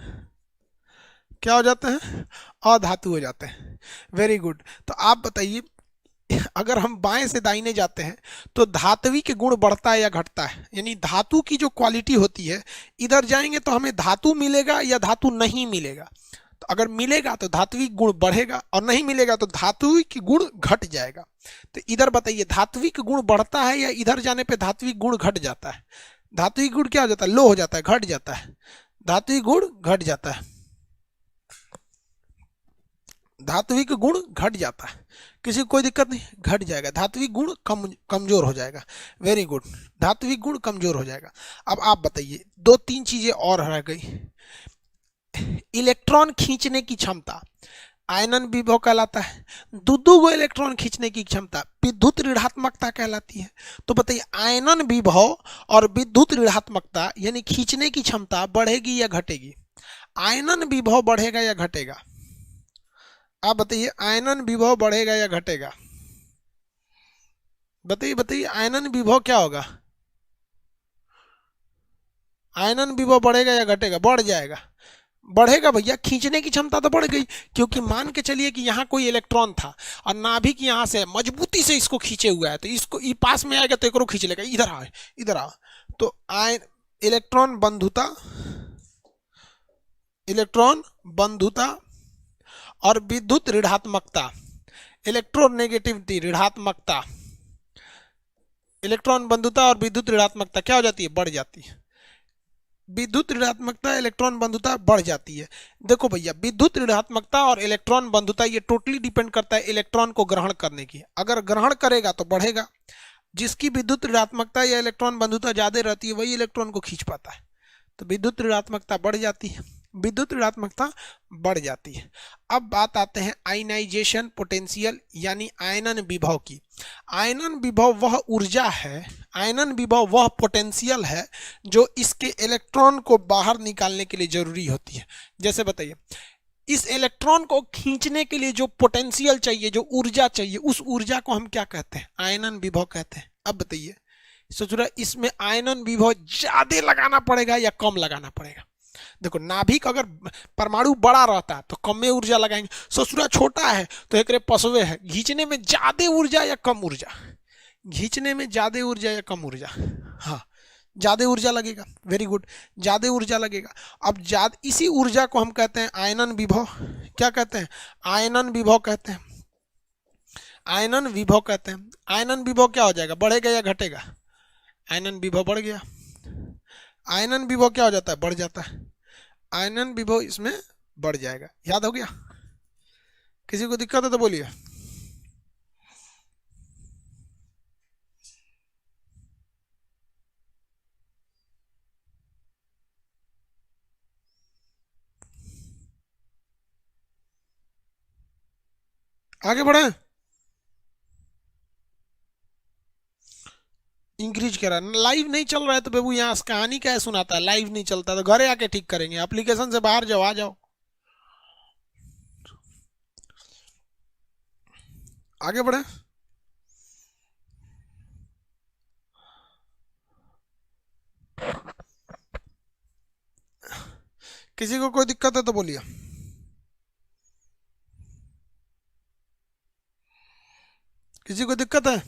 क्या हो जाते हैं, अधातु हो जाते हैं, वेरी गुड। तो आप बताइए, अगर हम बाएं से दाहिने जाते हैं तो धात्विक गुण बढ़ता है या घटता है, यानी धातु की जो क्वालिटी होती है, इधर जाएंगे तो हमें धातु मिलेगा या धातु नहीं मिलेगा। तो अगर मिलेगा तो धात्विक गुण बढ़ेगा और नहीं मिलेगा तो धात्विक गुण घट जाएगा। तो इधर बताइए धात्विक गुण बढ़ता है या इधर जाने पे धात्विक गुण घट जाता है। धात्विक गुण क्या हो जाता है, लो हो जाता है, घट जाता है, धात्विक गुण घट जाता है, धात्विक गुण घट जाता है, किसी को कोई दिक्कत नहीं, घट जाएगा, धात्विक गुण कमजोर हो जाएगा, वेरी गुड, धात्विक गुण कमजोर हो जाएगा। अब आप बताइए, दो तीन चीजें और रह गई। इलेक्ट्रॉन खींचने की क्षमता आयनन विभव कहलाता है, दो गो इलेक्ट्रॉन खींचने की क्षमता विद्युत ऋणात्मकता कहलाती है। तो बताइए आयनन विभव और विद्युत ऋणात्मकता यानी खींचने की क्षमता बढ़ेगी या घटेगी, आयनन विभव बढ़ेगा या घटेगा, आप बताइए आयनन विभव बढ़ेगा या घटेगा, बताइए बताइए आयनन विभव क्या होगा, आयनन विभव बढ़ेगा या घटेगा, बढ़ जाएगा, बढ़ेगा भैया, खींचने की क्षमता तो बढ़ गई, क्योंकि मान के चलिए कि यहाँ कोई इलेक्ट्रॉन था और नाभिक यहाँ से मजबूती से इसको खींचे हुआ है, तो इसको ये पास में आएगा तो एक खींच लेगा, इधर आ इधर आ, तो इलेक्ट्रॉन बंधुता, इलेक्ट्रॉन बंधुता और विद्युत ऋणात्मकता, इलेक्ट्रोनेगेटिविटी ऋणात्मकता, इलेक्ट्रॉन बंधुता और विद्युत ऋणात्मकता क्या हो जाती है, बढ़ जाती है, विद्युत ऋणात्मकता इलेक्ट्रॉन बंधुता बढ़ जाती है। देखो भैया विद्युत ऋणात्मकता और इलेक्ट्रॉन बंधुता ये टोटली डिपेंड करता है इलेक्ट्रॉन को ग्रहण करने की, अगर ग्रहण करेगा तो बढ़ेगा, जिसकी विद्युत ऋणात्मकता या इलेक्ट्रॉन बंधुता ज्यादा रहती है वही इलेक्ट्रॉन को खींच पाता है, तो विद्युत ऋणात्मकता बढ़ जाती है, विद्युत ऋणात्मकता बढ़ जाती है। अब बात आते हैं आयनाइजेशन पोटेंशियल यानी आयनन विभव की। आयनन विभव वह ऊर्जा है, आयनन विभव वह पोटेंशियल है जो इसके इलेक्ट्रॉन को बाहर निकालने के लिए जरूरी होती है। जैसे बताइए इस इलेक्ट्रॉन को खींचने के लिए जो पोटेंशियल चाहिए, जो ऊर्जा चाहिए, उस ऊर्जा को हम क्या कहते हैं, आयनन विभव कहते हैं। अब बताइए सोच रहा इसमें आयनन विभव ज्यादा लगाना पड़ेगा या कम लगाना पड़ेगा। देखो नाभिक अगर परमाणु बड़ा रहता है तो कम में ऊर्जा लगाएंगे, ससुरा छोटा है तो एक पसवे है, खींचने में ज्यादा ऊर्जा या कम ऊर्जा, खींचने में ज्यादा ऊर्जा या कम ऊर्जा, हाँ ज्यादा ऊर्जा लगेगा, वेरी गुड, ज्यादा ऊर्जा लगेगा। अब ज्यादा इसी ऊर्जा को हम कहते हैं आयनन विभव, क्या कहते हैं, आयनन विभव कहते हैं, आयनन विभव कहते हैं। आयनन विभव क्या हो जाएगा, बढ़ेगा या घटेगा, आयनन विभव बढ़ गया, आयनन विभव क्या हो जाता है, बढ़ जाता है, आयनन विभव इसमें बढ़ जाएगा, याद हो गया, किसी को दिक्कत है तो बोलिए। आगे बढ़े, इंक्रीज करा, लाइव नहीं चल रहा है तो बाबू यहाँ कहानी क्या सुनाता है, लाइव नहीं चलता तो घरे आके ठीक करेंगे, एप्लीकेशन से बाहर जाओ, आ जाओ, आगे बढ़े। किसी को कोई दिक्कत है तो बोलिए, किसी को दिक्कत है,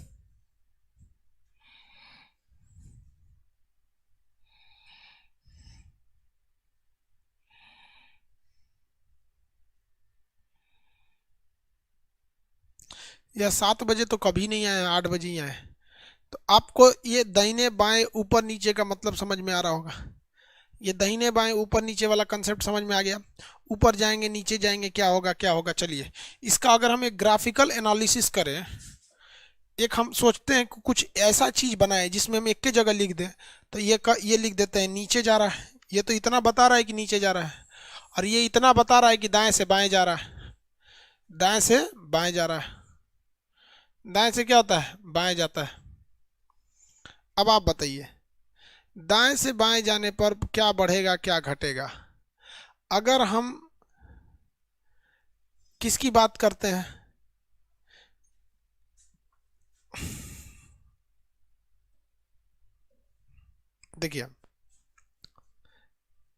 या 7 बजे तो कभी नहीं आए, 8 बजे ही आए। तो आपको ये दाहिने बाएं ऊपर नीचे का मतलब समझ में आ रहा होगा, ये दाहिने बाएं ऊपर नीचे वाला कंसेप्ट समझ में आ गया, ऊपर जाएंगे नीचे जाएंगे क्या होगा क्या होगा। चलिए इसका अगर हम एक ग्राफिकल एनालिसिस करें, एक हम सोचते हैं कि कुछ ऐसा चीज बनाए जिसमें हम एक के जगह लिख दें, तो ये लिख देते हैं नीचे जा रहा है, ये तो इतना बता रहा है कि नीचे जा रहा है, और ये इतना बता रहा है कि दाएं से बाएं जा रहा है, दाएं से बाएं जा रहा है, दाएं से क्या होता है, बाएं जाता है। अब आप बताइए दाएं से बाएं जाने पर क्या बढ़ेगा क्या घटेगा, अगर हम किसकी बात करते हैं, देखिए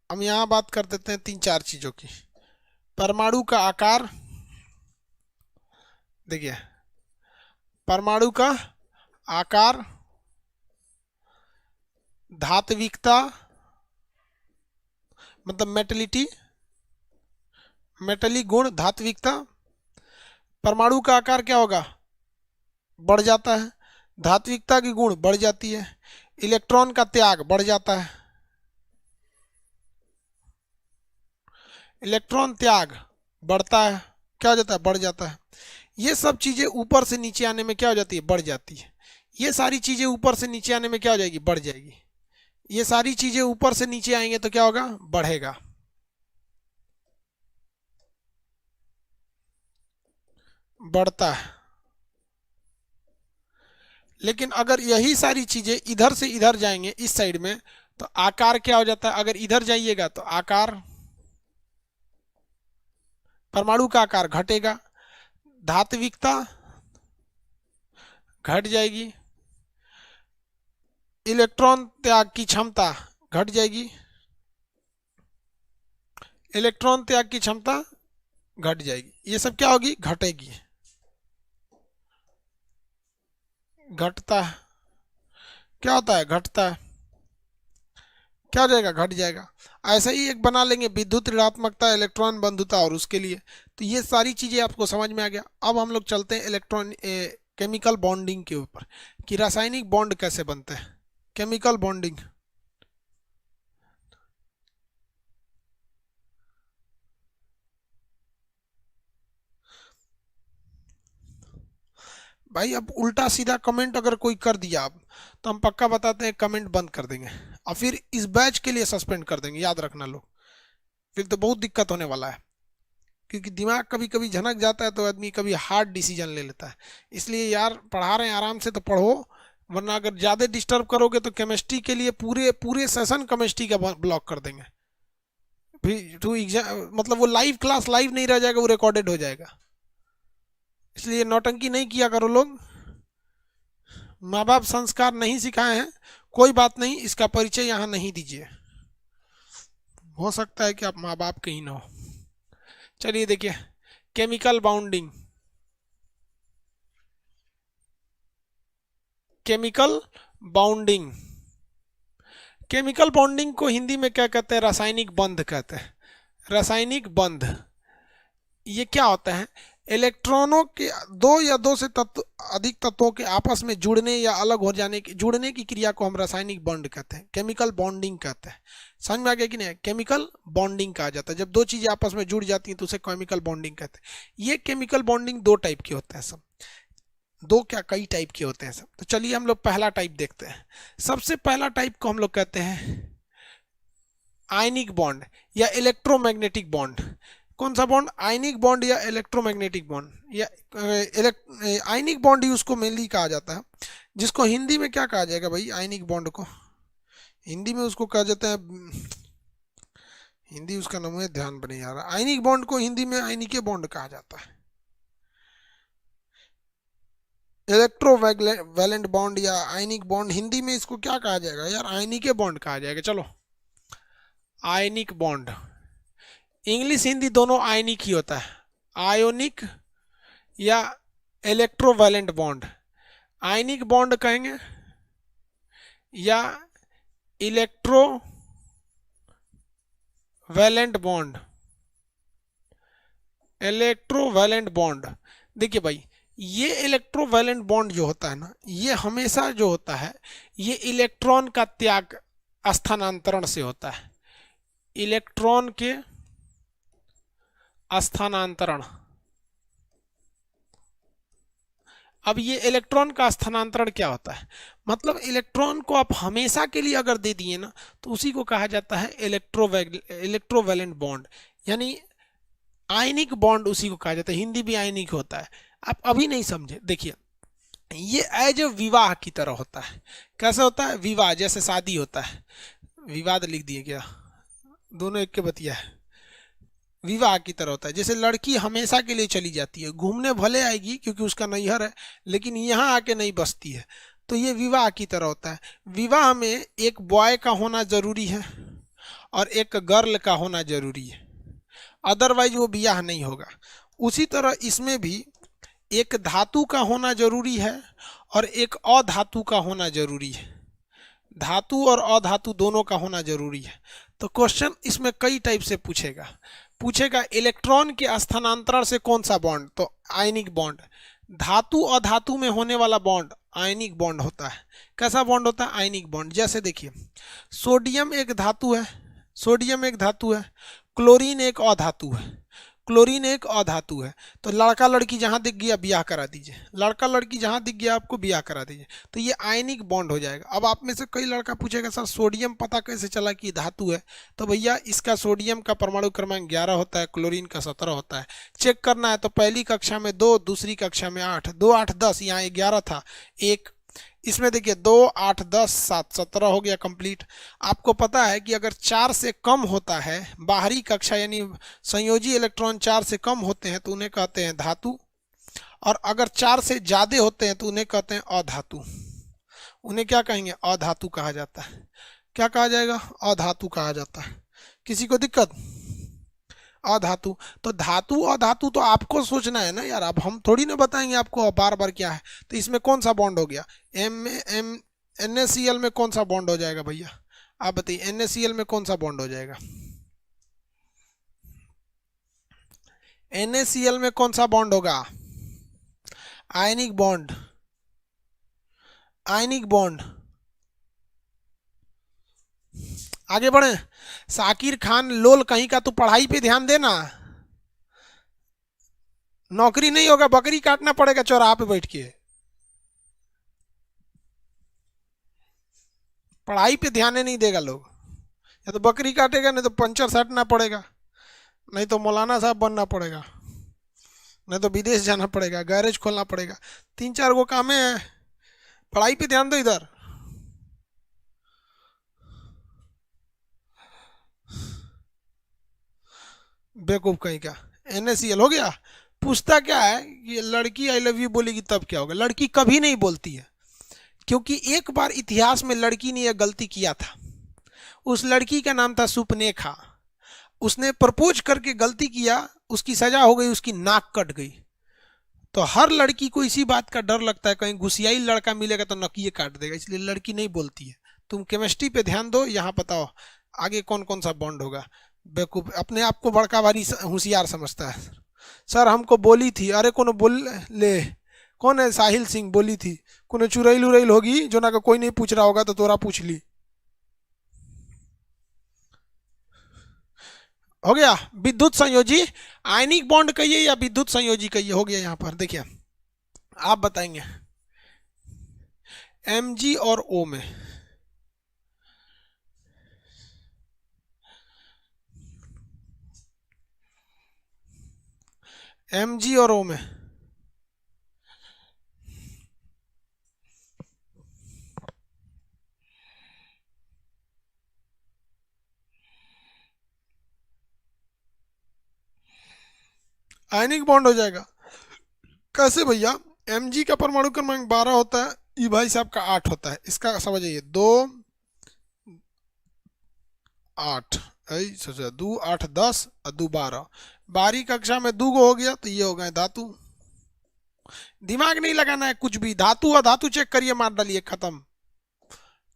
हम यहां बात कर देते हैं 3-4 चीजों की। परमाणु का आकार, देखिए परमाणु का आकार, धात्विकता मतलब मेटलिटी, मेटलिक गुण, धात्विकता। परमाणु का आकार क्या होगा, बढ़ जाता है। धात्विकता की गुण बढ़ जाती है। इलेक्ट्रॉन का त्याग बढ़ जाता है। इलेक्ट्रॉन त्याग बढ़ता है, क्या हो जाता है, बढ़ जाता है। ये सब चीजें ऊपर से नीचे आने में क्या हो जाती है, बढ़ जाती है। ये सारी चीजें ऊपर से नीचे आने में क्या हो जाएगी, बढ़ जाएगी। ये सारी चीजें ऊपर से नीचे आएंगे तो क्या होगा, बढ़ेगा, बढ़ता है। लेकिन अगर यही सारी चीजें इधर से इधर जाएंगे इस साइड में, तो आकार क्या हो जाता है, अगर इधर जाइएगा तो आकार, परमाणु का आकार घटेगा, धात्विकता घट जाएगी, इलेक्ट्रॉन त्याग की क्षमता घट जाएगी, इलेक्ट्रॉन त्याग की क्षमता घट जाएगी। ये सब क्या होगी, घटेगी, घटता है। क्या होता है, घटता है, क्या हो जाएगा, घट जाएगा। ऐसे ही एक बना लेंगे विद्युत ऋणात्मकता, इलेक्ट्रॉन बंधुता, और उसके लिए तो ये सारी चीजें आपको समझ में आ गया। अब हम लोग चलते हैं इलेक्ट्रॉन केमिकल बॉन्डिंग के ऊपर, कि रासायनिक बॉन्ड कैसे बनते हैं, केमिकल बॉन्डिंग। भाई अब उल्टा सीधा कमेंट अगर कोई कर दिया आप, तो हम पक्का बताते हैं कमेंट बंद कर देंगे और फिर इस बैच के लिए सस्पेंड कर देंगे, याद रखना लोग। फिर तो बहुत दिक्कत होने वाला है, क्योंकि दिमाग कभी कभी झनक जाता है तो आदमी कभी हार्ड डिसीजन ले लेता है। इसलिए यार पढ़ा रहे हैं आराम से तो पढ़ो, वरना अगर ज़्यादा डिस्टर्ब करोगे तो केमिस्ट्री के लिए पूरे पूरे सेशन केमिस्ट्री का ब्लॉक कर देंगे। फिर तो एग्जाम मतलब वो लाइव क्लास लाइव नहीं रह जाएगा, वो रिकॉर्डेड हो जाएगा। इसलिए नौटंकी नहीं किया करो लोग। माँ बाप संस्कार नहीं सिखाए हैं, कोई बात नहीं, इसका परिचय यहाँ नहीं दीजिए, हो सकता है कि आप माँ बाप के ही ना हो। चलिए देखिए, chemical bounding, chemical bounding, chemical bonding को हिंदी में क्या कहते हैं, रासायनिक बंध कहते हैं। रासायनिक बंध, ये क्या होता है, इलेक्ट्रॉनों के दो या दो से तत्व अधिक तत्वों के आपस में जुड़ने या अलग हो जाने की, जुड़ने की क्रिया को हम रासायनिक बॉन्ड कहते हैं, केमिकल बॉन्डिंग कहते हैं। समझ में आ गया कि नहीं, केमिकल बॉन्डिंग कहा जाता है जब दो चीजें आपस में जुड़ जाती हैं तो उसे केमिकल बॉन्डिंग कहते हैं। ये केमिकल बॉन्डिंग दो टाइप के होते हैं सब, दो क्या कई टाइप के होते हैं सब। तो चलिए हम लोग पहला टाइप देखते हैं। सबसे पहला टाइप को हम लोग कहते हैं आयनिक बॉन्ड या इलेक्ट्रोमैग्नेटिक बॉन्ड। कौन सा बॉन्ड, आयनिक बॉन्ड या इलेक्ट्रोमैग्नेटिक बॉन्ड, या आयनिक बॉन्ड ही उसको मेनली कहा जाता है, जिसको हिंदी में क्या कहा जाएगा भाई, आयनिक बॉन्ड को हिंदी में उसको कहा जाता है, हिंदी उसका नाम है, ध्यान बने यार, आयनिक बॉन्ड को हिंदी में आयनिक बॉन्ड कहा जाता है। इलेक्ट्रोवैलेंट बॉन्ड या आयनिक बॉन्ड, हिंदी में इसको क्या कहा जाएगा यार, आयनिक बॉन्ड कहा जाएगा। चलो आयनिक बॉन्ड, इंग्लिश हिंदी दोनों आयनिक ही होता है, आयोनिक या इलेक्ट्रोवैलेंट बॉन्ड। आयनिक बॉन्ड कहेंगे या इलेक्ट्रोवैलेंट बॉन्ड, इलेक्ट्रोवैलेंट बॉन्ड। देखिए भाई, ये इलेक्ट्रोवैलेंट बॉन्ड जो होता है ना, ये हमेशा जो होता है, ये इलेक्ट्रॉन का त्याग स्थानांतरण से होता है, इलेक्ट्रॉन के स्थानांतरण। अब ये इलेक्ट्रॉन का स्थानांतरण क्या होता है, मतलब इलेक्ट्रॉन को आप हमेशा के लिए अगर दे दिए ना, तो उसी को कहा जाता है इलेक्ट्रोवैलेंट बॉन्ड, यानी आयनिक बॉन्ड उसी को कहा जाता है। हिंदी भी आयनिक होता है, आप अभी नहीं समझे। देखिए ये एज विवाह की तरह होता है। कैसे होता है, विवाह जैसे शादी होता है, विवाद लिख दिए क्या, दोनों एक के बतिया है। विवाह की तरह होता है। जैसे लड़की हमेशा के लिए चली जाती है, घूमने भले आएगी क्योंकि उसका नैहर है, लेकिन यहाँ आके नहीं बसती है, तो ये विवाह की तरह होता है। विवाह में एक बॉय का होना जरूरी है और एक गर्ल का होना जरूरी है, अदरवाइज वो विवाह नहीं होगा। उसी तरह इसमें भी एक धातु का होना जरूरी है और एक अधातु का होना जरूरी है। धातु और अधातु दोनों का होना जरूरी है। तो क्वेश्चन इसमें कई टाइप से पूछेगा। पूछेगा इलेक्ट्रॉन के स्थानांतरण से कौन सा बॉन्ड, तो आयनिक बॉन्ड। धातु अधातु में होने वाला बॉन्ड आयनिक बॉन्ड होता है। कैसा बॉन्ड होता है, आयनिक बॉन्ड। जैसे देखिए सोडियम एक धातु है, सोडियम एक धातु है, क्लोरीन एक अधातु है, क्लोरीन एक अधातु है। तो लड़का लड़की जहां दिख गया ब्याह करा दीजिए, लड़का लड़की जहां दिख गया आपको ब्याह करा दीजिए, तो ये आयनिक बॉन्ड हो जाएगा। अब आप में से कई लड़का पूछेगा सर सोडियम पता कैसे चला कि धातु है, तो भैया इसका सोडियम का परमाणु क्रमांक 11 होता है, क्लोरीन का 17 होता है। चेक करना है तो पहली कक्षा में 2, दूसरी कक्षा में 8, 2 8 10, यहाँ 11 था एक, इसमें देखिए 2 8 10 7 17 हो गया कंप्लीट। आपको पता है कि अगर 4 से कम होता है बाहरी कक्षा यानी संयोजी इलेक्ट्रॉन 4 से कम होते हैं तो उन्हें कहते हैं धातु, और अगर 4 से ज्यादा होते हैं तो उन्हें कहते हैं अधातु। उन्हें क्या कहेंगे, अधातु कहा जाता है। क्या कहा जाएगा, अधातु कहा जाता है। किसी को दिक्कत, अधातु। तो धातु अधातु तो आपको सोचना है ना यार, अब हम थोड़ी ना बताएंगे आपको बार बार क्या है। तो इसमें कौन सा बॉन्ड हो गया, एम NaCl में कौन सा बॉन्ड हो जाएगा भैया, आप बताइए NaCl में कौन सा बॉन्ड हो जाएगा, NaCl में कौन सा बॉन्ड होगा, आयनिक बॉन्ड, आयनिक बॉन्ड। आगे बढ़े। साकिर खान लोल कहीं का, तू पढ़ाई पे ध्यान देना, नौकरी नहीं होगा, बकरी काटना पड़ेगा चौराहा पे बैठ के। पढ़ाई पे ध्यान ही नहीं देगा लोग, या तो बकरी काटेगा, नहीं तो पंचर साटना पड़ेगा, नहीं तो मौलाना साहब बनना पड़ेगा, नहीं तो विदेश जाना पड़ेगा, गैरेज खोलना पड़ेगा। 3 4 गो काम है, पढ़ाई पे ध्यान दो इधर। बेवकूफ कहीं का। NaCl हो गया। पूछता क्या है कि लड़की आई लव यू बोलेगी तब क्या होगा, लड़की कभी नहीं बोलती है, क्योंकि एक बार इतिहास में लड़की ने यह गलती किया था। उस लड़की का नाम था सुपनेखा, उसने प्रपोज करके गलती किया, उसकी सजा हो गई, उसकी नाक कट गई। तो हर लड़की को इसी बात का डर लगता है कहीं घुसियाई लड़का मिलेगा तो नकिए काट देगा, इसलिए लड़की नहीं बोलती है। तुम केमिस्ट्री पे ध्यान दो, यहाँ बताओ आगे कौन कौन सा बॉन्ड होगा। बेवकूफ अपने आप को बड़का भारी होशियार समझता है। सर हमको बोली थी, अरे कौन बोल ले, कौन है, साहिल सिंह बोली थी, कौन चुरैल उरैल होगी जो ना कोई नहीं पूछ रहा होगा तो तोरा पूछ ली। हो गया। विद्युत संयोजी, आयनिक बॉन्ड कहिए या विद्युत संयोजी कहिए, हो गया। यहाँ पर देखिए आप बताएंगे Mg और O में, Mg और O में आयनिक बॉन्ड हो जाएगा। कैसे भैया, Mg का परमाणु क्रमांक 12 होता है, ई भाई साहब का 8 होता है। इसका समझिए 2 8 सोचा 2 8 10 और 2 12, 12वीं कक्षा में 2 गो हो गया, तो ये हो गए धातु। दिमाग नहीं लगाना है कुछ भी, धातु और धातु चेक करिए, मार डालिए, खत्म।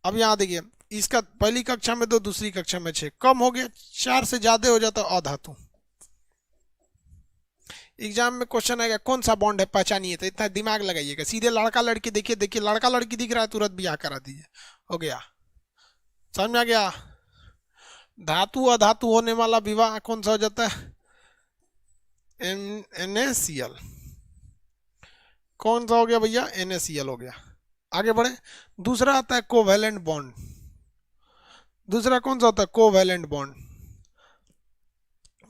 अब यहाँ देखिए इसका पहली कक्षा में 2, दूसरी कक्षा में 6, कम हो गया, 4 से ज्यादा हो जाता अधातु। एग्जाम में क्वेश्चन आएगा कौन सा बॉन्ड है पहचानिए, तो इतना दिमाग लगाइएगा। सीधे लड़का लड़की देखिए, देखिए लड़का लड़की दिख रहा है तुरंत ब्याह करा दीजिए, हो गया। समझ में आ गया। धातु अधातु होने वाला विवाह कौन सा हो जाता है, NaCl। कौन सा हो गया भैया, NaCl हो गया। आगे बढ़े। दूसरा आता है कोवैलेंट बॉन्ड। दूसरा कौन सा होता है, कोवैलेंट बॉन्ड।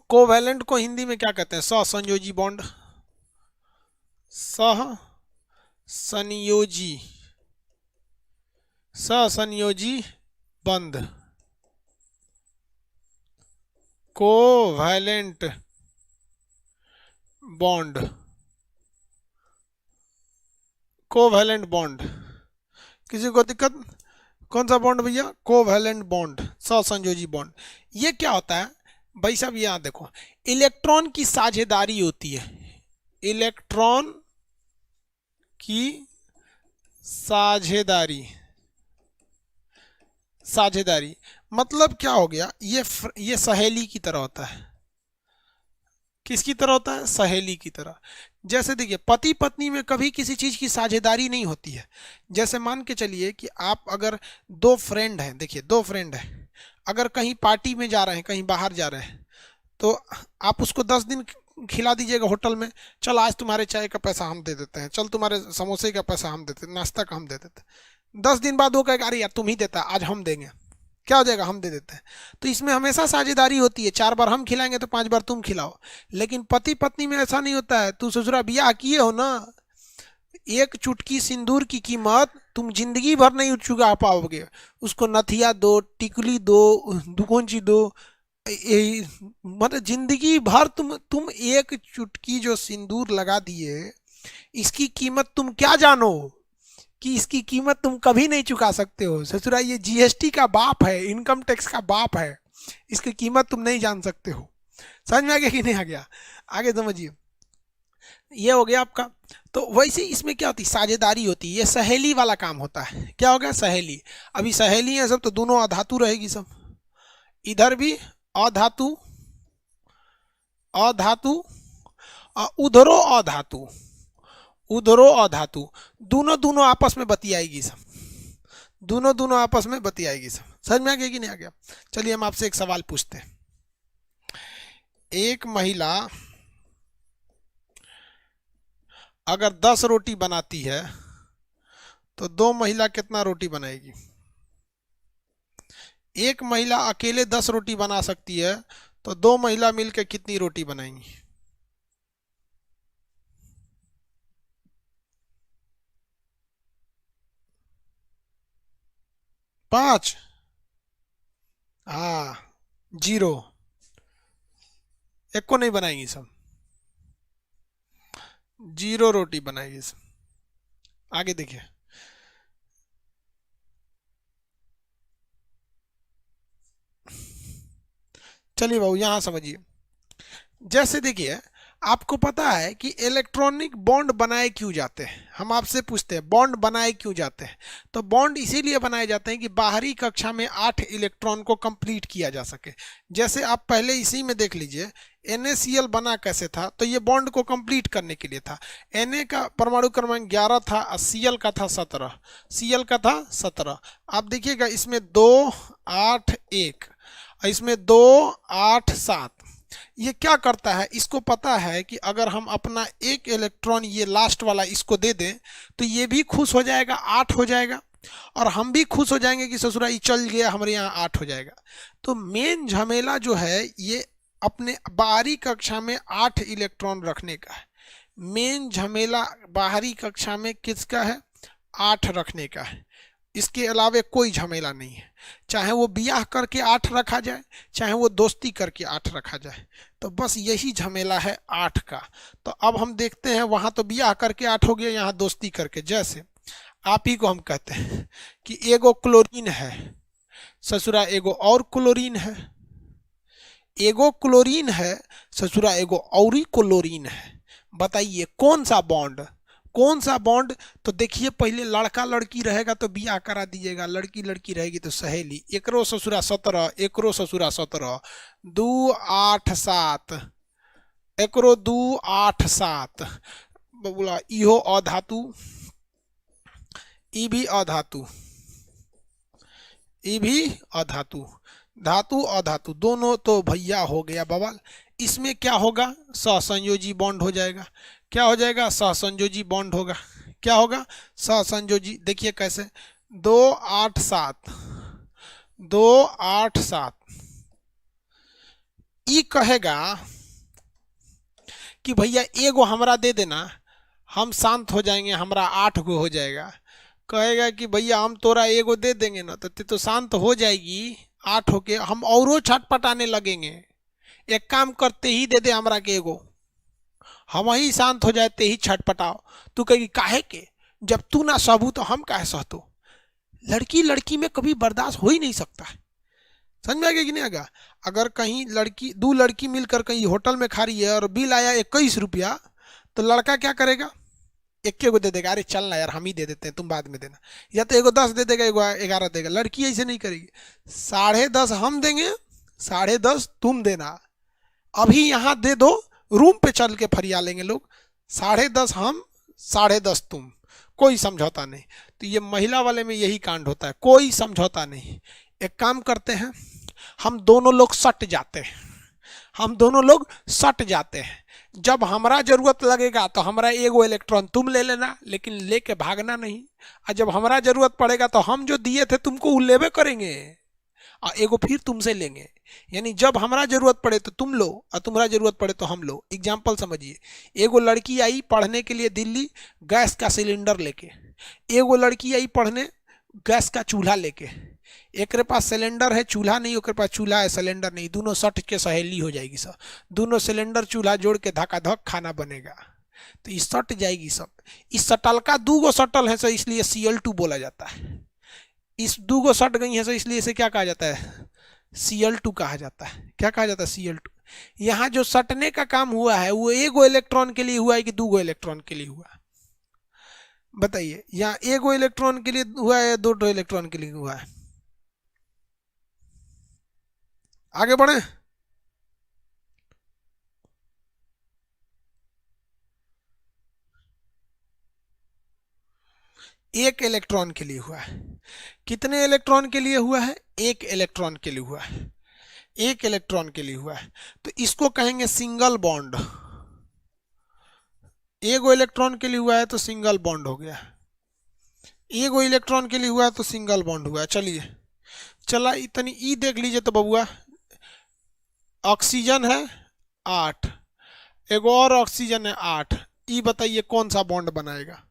कोवैलेंट को हिंदी में क्या कहते हैं, सहसंयोजी बॉन्ड, सहसंयोजी, सहसंयोजी बंध, कोवैलेंट बॉन्ड, कोवैलेंट बॉन्ड। किसी को दिक्कत? कौन सा बॉन्ड भैया? कोवैलेंट बॉन्ड, सहसंयोजी बॉन्ड। ये क्या होता है भाई साहब? यहां देखो, इलेक्ट्रॉन की साझेदारी होती है, इलेक्ट्रॉन की साझेदारी। साझेदारी मतलब क्या हो गया? ये सहेली की तरह होता है। किसकी तरह होता है? सहेली की तरह। जैसे देखिए, पति पत्नी में कभी किसी चीज की साझेदारी नहीं होती है। जैसे मान के चलिए कि आप अगर दो फ्रेंड हैं, देखिए दो फ्रेंड हैं, अगर कहीं पार्टी में जा रहे हैं, कहीं बाहर जा रहे हैं, तो आप उसको 10 दिन खिला दीजिएगा होटल में, चल आज तुम्हारे चाय का पैसा हम दे देते हैं, चल तुम्हारे समोसे का पैसा हम देते हैं, नाश्ता का हम दे देते हैं। 10 दिन बाद वो कहेगा अरे यार तुम ही देता, आज हम देंगे। क्या हो जाएगा? हम दे देते हैं। तो इसमें हमेशा साझेदारी होती है, 4 बार हम खिलाएंगे तो 5 बार तुम खिलाओ। लेकिन पति पत्नी में ऐसा नहीं होता है। तू ससुरा बियाह किए हो ना, एक चुटकी सिंदूर की कीमत तुम जिंदगी भर नहीं चुका पाओगे। उसको नथिया दो, टिकली दो, दुकोंची दो, मतलब जिंदगी भर तुम एक चुटकी जो सिंदूर लगा दिए, इसकी कीमत तुम क्या जानो कि इसकी कीमत तुम कभी नहीं चुका सकते हो। ससुरा ये जीएसटी का बाप है, इनकम टैक्स का बाप है, इसकी कीमत तुम नहीं जान सकते हो। समझ में आ गया कि नहीं आ गया? आगे समझिए, ये हो गया आपका। तो वैसे इसमें क्या होती? साझेदारी होती है, ये सहेली वाला काम होता है। क्या हो गया? सहेली। अभी सहेली है सब, तो दोनों अधातु रहेगी सब, इधर भी अधातु, अधातु, उधरो अधातु, उधरो अधातु, दोनों दोनों आपस में बतियाएगी सब, दोनों दोनों आपस में बतियाएगी सब। समझ में आ गया कि नहीं आ गया? चलिए हम आपसे एक सवाल पूछते हैं। एक महिला अगर 10 रोटी बनाती है तो 2 महिला कितना रोटी बनाएगी? एक महिला अकेले 10 रोटी बना सकती है, तो 2 महिला मिलकर कितनी रोटी बनाएंगी? 5? हाँ, 0, एक को नहीं बनाएंगी सब, 0 रोटी बनाएगी सब। आगे देखिए, चलिए बाबू यहां समझिए। जैसे देखिए, आपको पता है कि इलेक्ट्रॉनिक बॉन्ड बनाए क्यों जाते हैं? हम आपसे पूछते हैं बॉन्ड बनाए क्यों जाते हैं? तो बॉन्ड इसीलिए बनाए जाते हैं कि बाहरी कक्षा में 8 इलेक्ट्रॉन को कंप्लीट किया जा सके। जैसे आप पहले इसी में देख लीजिए, NaCl बना कैसे था? तो ये बॉन्ड को कंप्लीट करने के लिए था। Na का परमाणु क्रमांक 11 था और Cl का था 17, Cl का था 17। आप देखिएगा इसमें 2 8 1, इसमें 2 8 7। ये क्या करता है? इसको पता है कि अगर हम अपना एक इलेक्ट्रॉन ये लास्ट वाला इसको दे दें तो ये भी खुश हो जाएगा, 8 हो जाएगा, और हम भी खुश हो जाएंगे कि ससुरा ये चल गया, हमारे यहाँ 8 हो जाएगा। तो मेन झमेला जो है ये अपने बाहरी कक्षा में 8 इलेक्ट्रॉन रखने का है। मेन झमेला बाहरी कक्षा में किसका है? 8 रखने का है। इसके अलावे कोई झमेला नहीं है। चाहे वो ब्याह करके 8 रखा जाए, चाहे वो दोस्ती करके 8 रखा जाए, तो बस यही झमेला है 8 का। तो अब हम देखते हैं, वहां तो ब्याह करके 8 हो गया, यहाँ दोस्ती करके। जैसे आप ही को हम कहते हैं कि एगो क्लोरीन है, ससुरा एगो और क्लोरीन है, एगो क्लोरीन है, ससुरा एगो और क्लोरीन है। बताइए कौन सा बॉन्ड? कौन सा बॉन्ड? तो देखिए, पहले लड़का लड़की रहेगा तो बियाह करा दीजिएगा, लड़की लड़की रहेगी तो सहेली। एकरो ससुरा 17, एकरो ससुरा 17, 2 8 7, एकरो 2 8 7। बोला इहो अधातु, ई भी अधातु, ई भी अधातु, धातु अधातु दोनों तो भैया हो गया बवाल। इसमें क्या होगा? सहसंयोजी बॉन्ड हो जाएगा। क्या हो जाएगा? सहसंयोजी बॉन्ड होगा। क्या होगा? सहसंयोजी। देखिए कैसे, 2 8 7, 2 8 7। ई कहेगा कि भैया एगो हमरा दे देना, हम शांत हो जाएंगे, हमरा 8 गो हो जाएगा। कहेगा कि भैया हम तोरा एगो दे देंगे ना तो शांत हो जाएगी 8 होके, हम औरों छटपटाने लगेंगे। एक काम करते ही दे दे हमरा के एगो, हम ही शांत हो जाए ते ही छटपटाओ। तू कहेगी काहे के, जब तू ना सहबू तो हम काहे सहतो। लड़की लड़की में कभी बर्दाश्त हो ही नहीं सकता है। समझ में आ गया कि नहीं आगा। अगर कहीं लड़की दो लड़की मिलकर कहीं होटल में खा रही है और बिल आया 21 रुपया, तो लड़का क्या करेगा, एक को दे देगा, अरे चल ना यार हम ही दे देते हैं तुम बाद में देना, या तो एगो 10 दे देगा एगो 11 देगा। लड़की ऐसे नहीं करेगी, 10.5 हम देंगे, 10.5 तुम देना, अभी यहाँ दे दो, रूम पे चल के फरिया लेंगे लोग, 10.5 हम 10.5 तुम, कोई समझौता नहीं। तो ये महिला वाले में यही कांड होता है, कोई समझौता नहीं। एक काम करते हैं, हम दोनों लोग सट जाते हैं, हम दोनों लोग सट जाते हैं। जब हमारा जरूरत लगेगा तो हमारा एगो इलेक्ट्रॉन तुम ले लेना, लेकिन लेके भागना नहीं। और जब हमारा जरूरत पड़ेगा तो हम जो दिए थे तुमको वो लेवे करेंगे और एगो फिर तुमसे लेंगे। यानी जब हमारा जरूरत पड़े तो तुम लो और तुम्हारा जरूरत पड़े तो हम लो। एग्जाम्पल समझिए, एगो लड़की आई पढ़ने के लिए दिल्ली गैस का सिलेंडर लेके, एगो लड़की आई पढ़ने गैस का चूल्हा लेके। एक के पास सिलेंडर है चूल्हा नहीं, एक पास चूल्हा है सिलेंडर नहीं, दोनों सट के सहेली हो जाएगी सब, दोनों सिलेंडर चूल्हा जोड़ के धक्का खाना बनेगा, तो ये सट जाएगी सब। इस सटल का दूगो सटल है सो इसलिए Cl2 बोला जाता है। इस दूगो सट गई है सो इसलिए इसे क्या कहा जाता है, Cl2 कहा जाता है। क्या कहा जाता है, Cl2। यहाँ जो सटने का काम हुआ है वो एगो इलेक्ट्रॉन के लिए हुआ है कि दूगो इलेक्ट्रॉन के लिए हुआ, बताइए। यहाँ एगो इलेक्ट्रॉन के लिए हुआ है, दो इलेक्ट्रॉन के लिए हुआ है। आगे बढ़े। एक इलेक्ट्रॉन के लिए हुआ है। कितने इलेक्ट्रॉन के लिए हुआ है, एक इलेक्ट्रॉन के लिए हुआ है, एक इलेक्ट्रॉन के लिए हुआ है। तो इसको कहेंगे सिंगल बॉन्ड। एगो इलेक्ट्रॉन के लिए हुआ है तो सिंगल बॉन्ड हो गया, एगो इलेक्ट्रॉन के लिए हुआ है तो सिंगल बॉन्ड हुआ। चलिए चला इतनी ई देख लीजिए तो बबुआ, ऑक्सीजन है 8, एगो और ऑक्सीजन है 8, ई बताइए कौन सा बॉन्ड बनाएगा,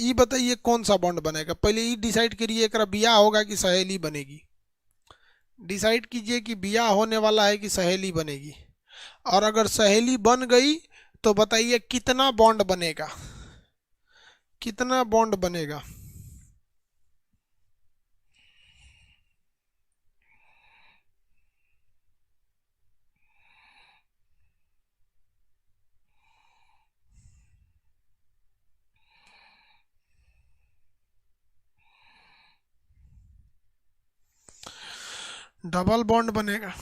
ई बताइए कौन सा बॉन्ड बनेगा। पहले ई डिसाइड करिए एक बियाह होगा कि सहेली बनेगी, डिसाइड कीजिए कि बियाह होने वाला है कि सहेली बनेगी। और अगर सहेली बन गई तो बताइए कितना बॉन्ड बनेगा, कितना बॉन्ड बनेगा। डबल बॉन्ड बनेगा।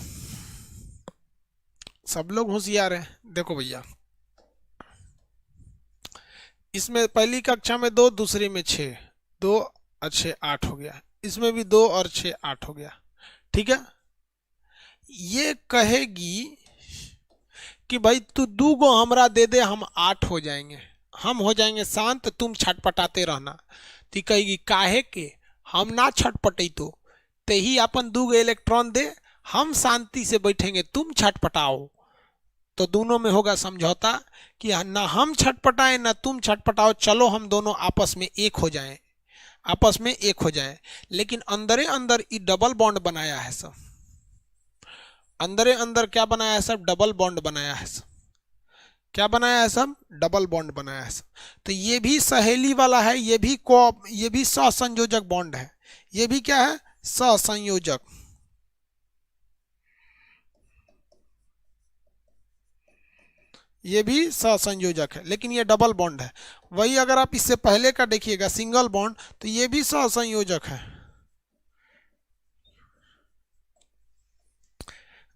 सब लोग होशियार हैं। देखो भैया, इसमें पहली कक्षा में 2, दूसरी में 6, 2 और 6 8 हो गया, इसमें भी 2 और 6 8 हो गया। ठीक है, ये कहेगी कि भाई तू 2 गो हमरा दे दे, हम 8 हो जाएंगे, हम हो जाएंगे शांत, तुम छटपटाते रहना। तो कहेगी काहे के, हम ना छटपटे तो ते ही अपन 2 गो इलेक्ट्रॉन दे, हम शांति से बैठेंगे, तुम छटपटाओ। तो दोनों में होगा समझौता कि ना हम छटपटाएं ना तुम छटपटाओ, चलो हम दोनों आपस में एक हो जाएं, आपस में एक हो जाएं। लेकिन अंदरे अंदर ये डबल बॉन्ड बनाया है सब, अंदरे अंदर क्या बनाया है सब, डबल बॉन्ड बनाया है सब। क्या बनाया है सब, डबल बॉन्ड बनाया है सब। तो ये भी सहेली वाला है, ये भी सहसंयोजक बॉन्ड है, ये भी क्या है, सहसंयोजक। ये भी सहसंयोजक है, लेकिन ये डबल बॉन्ड है। वही अगर आप इससे पहले का देखिएगा सिंगल बॉन्ड, तो ये भी सहसंयोजक है।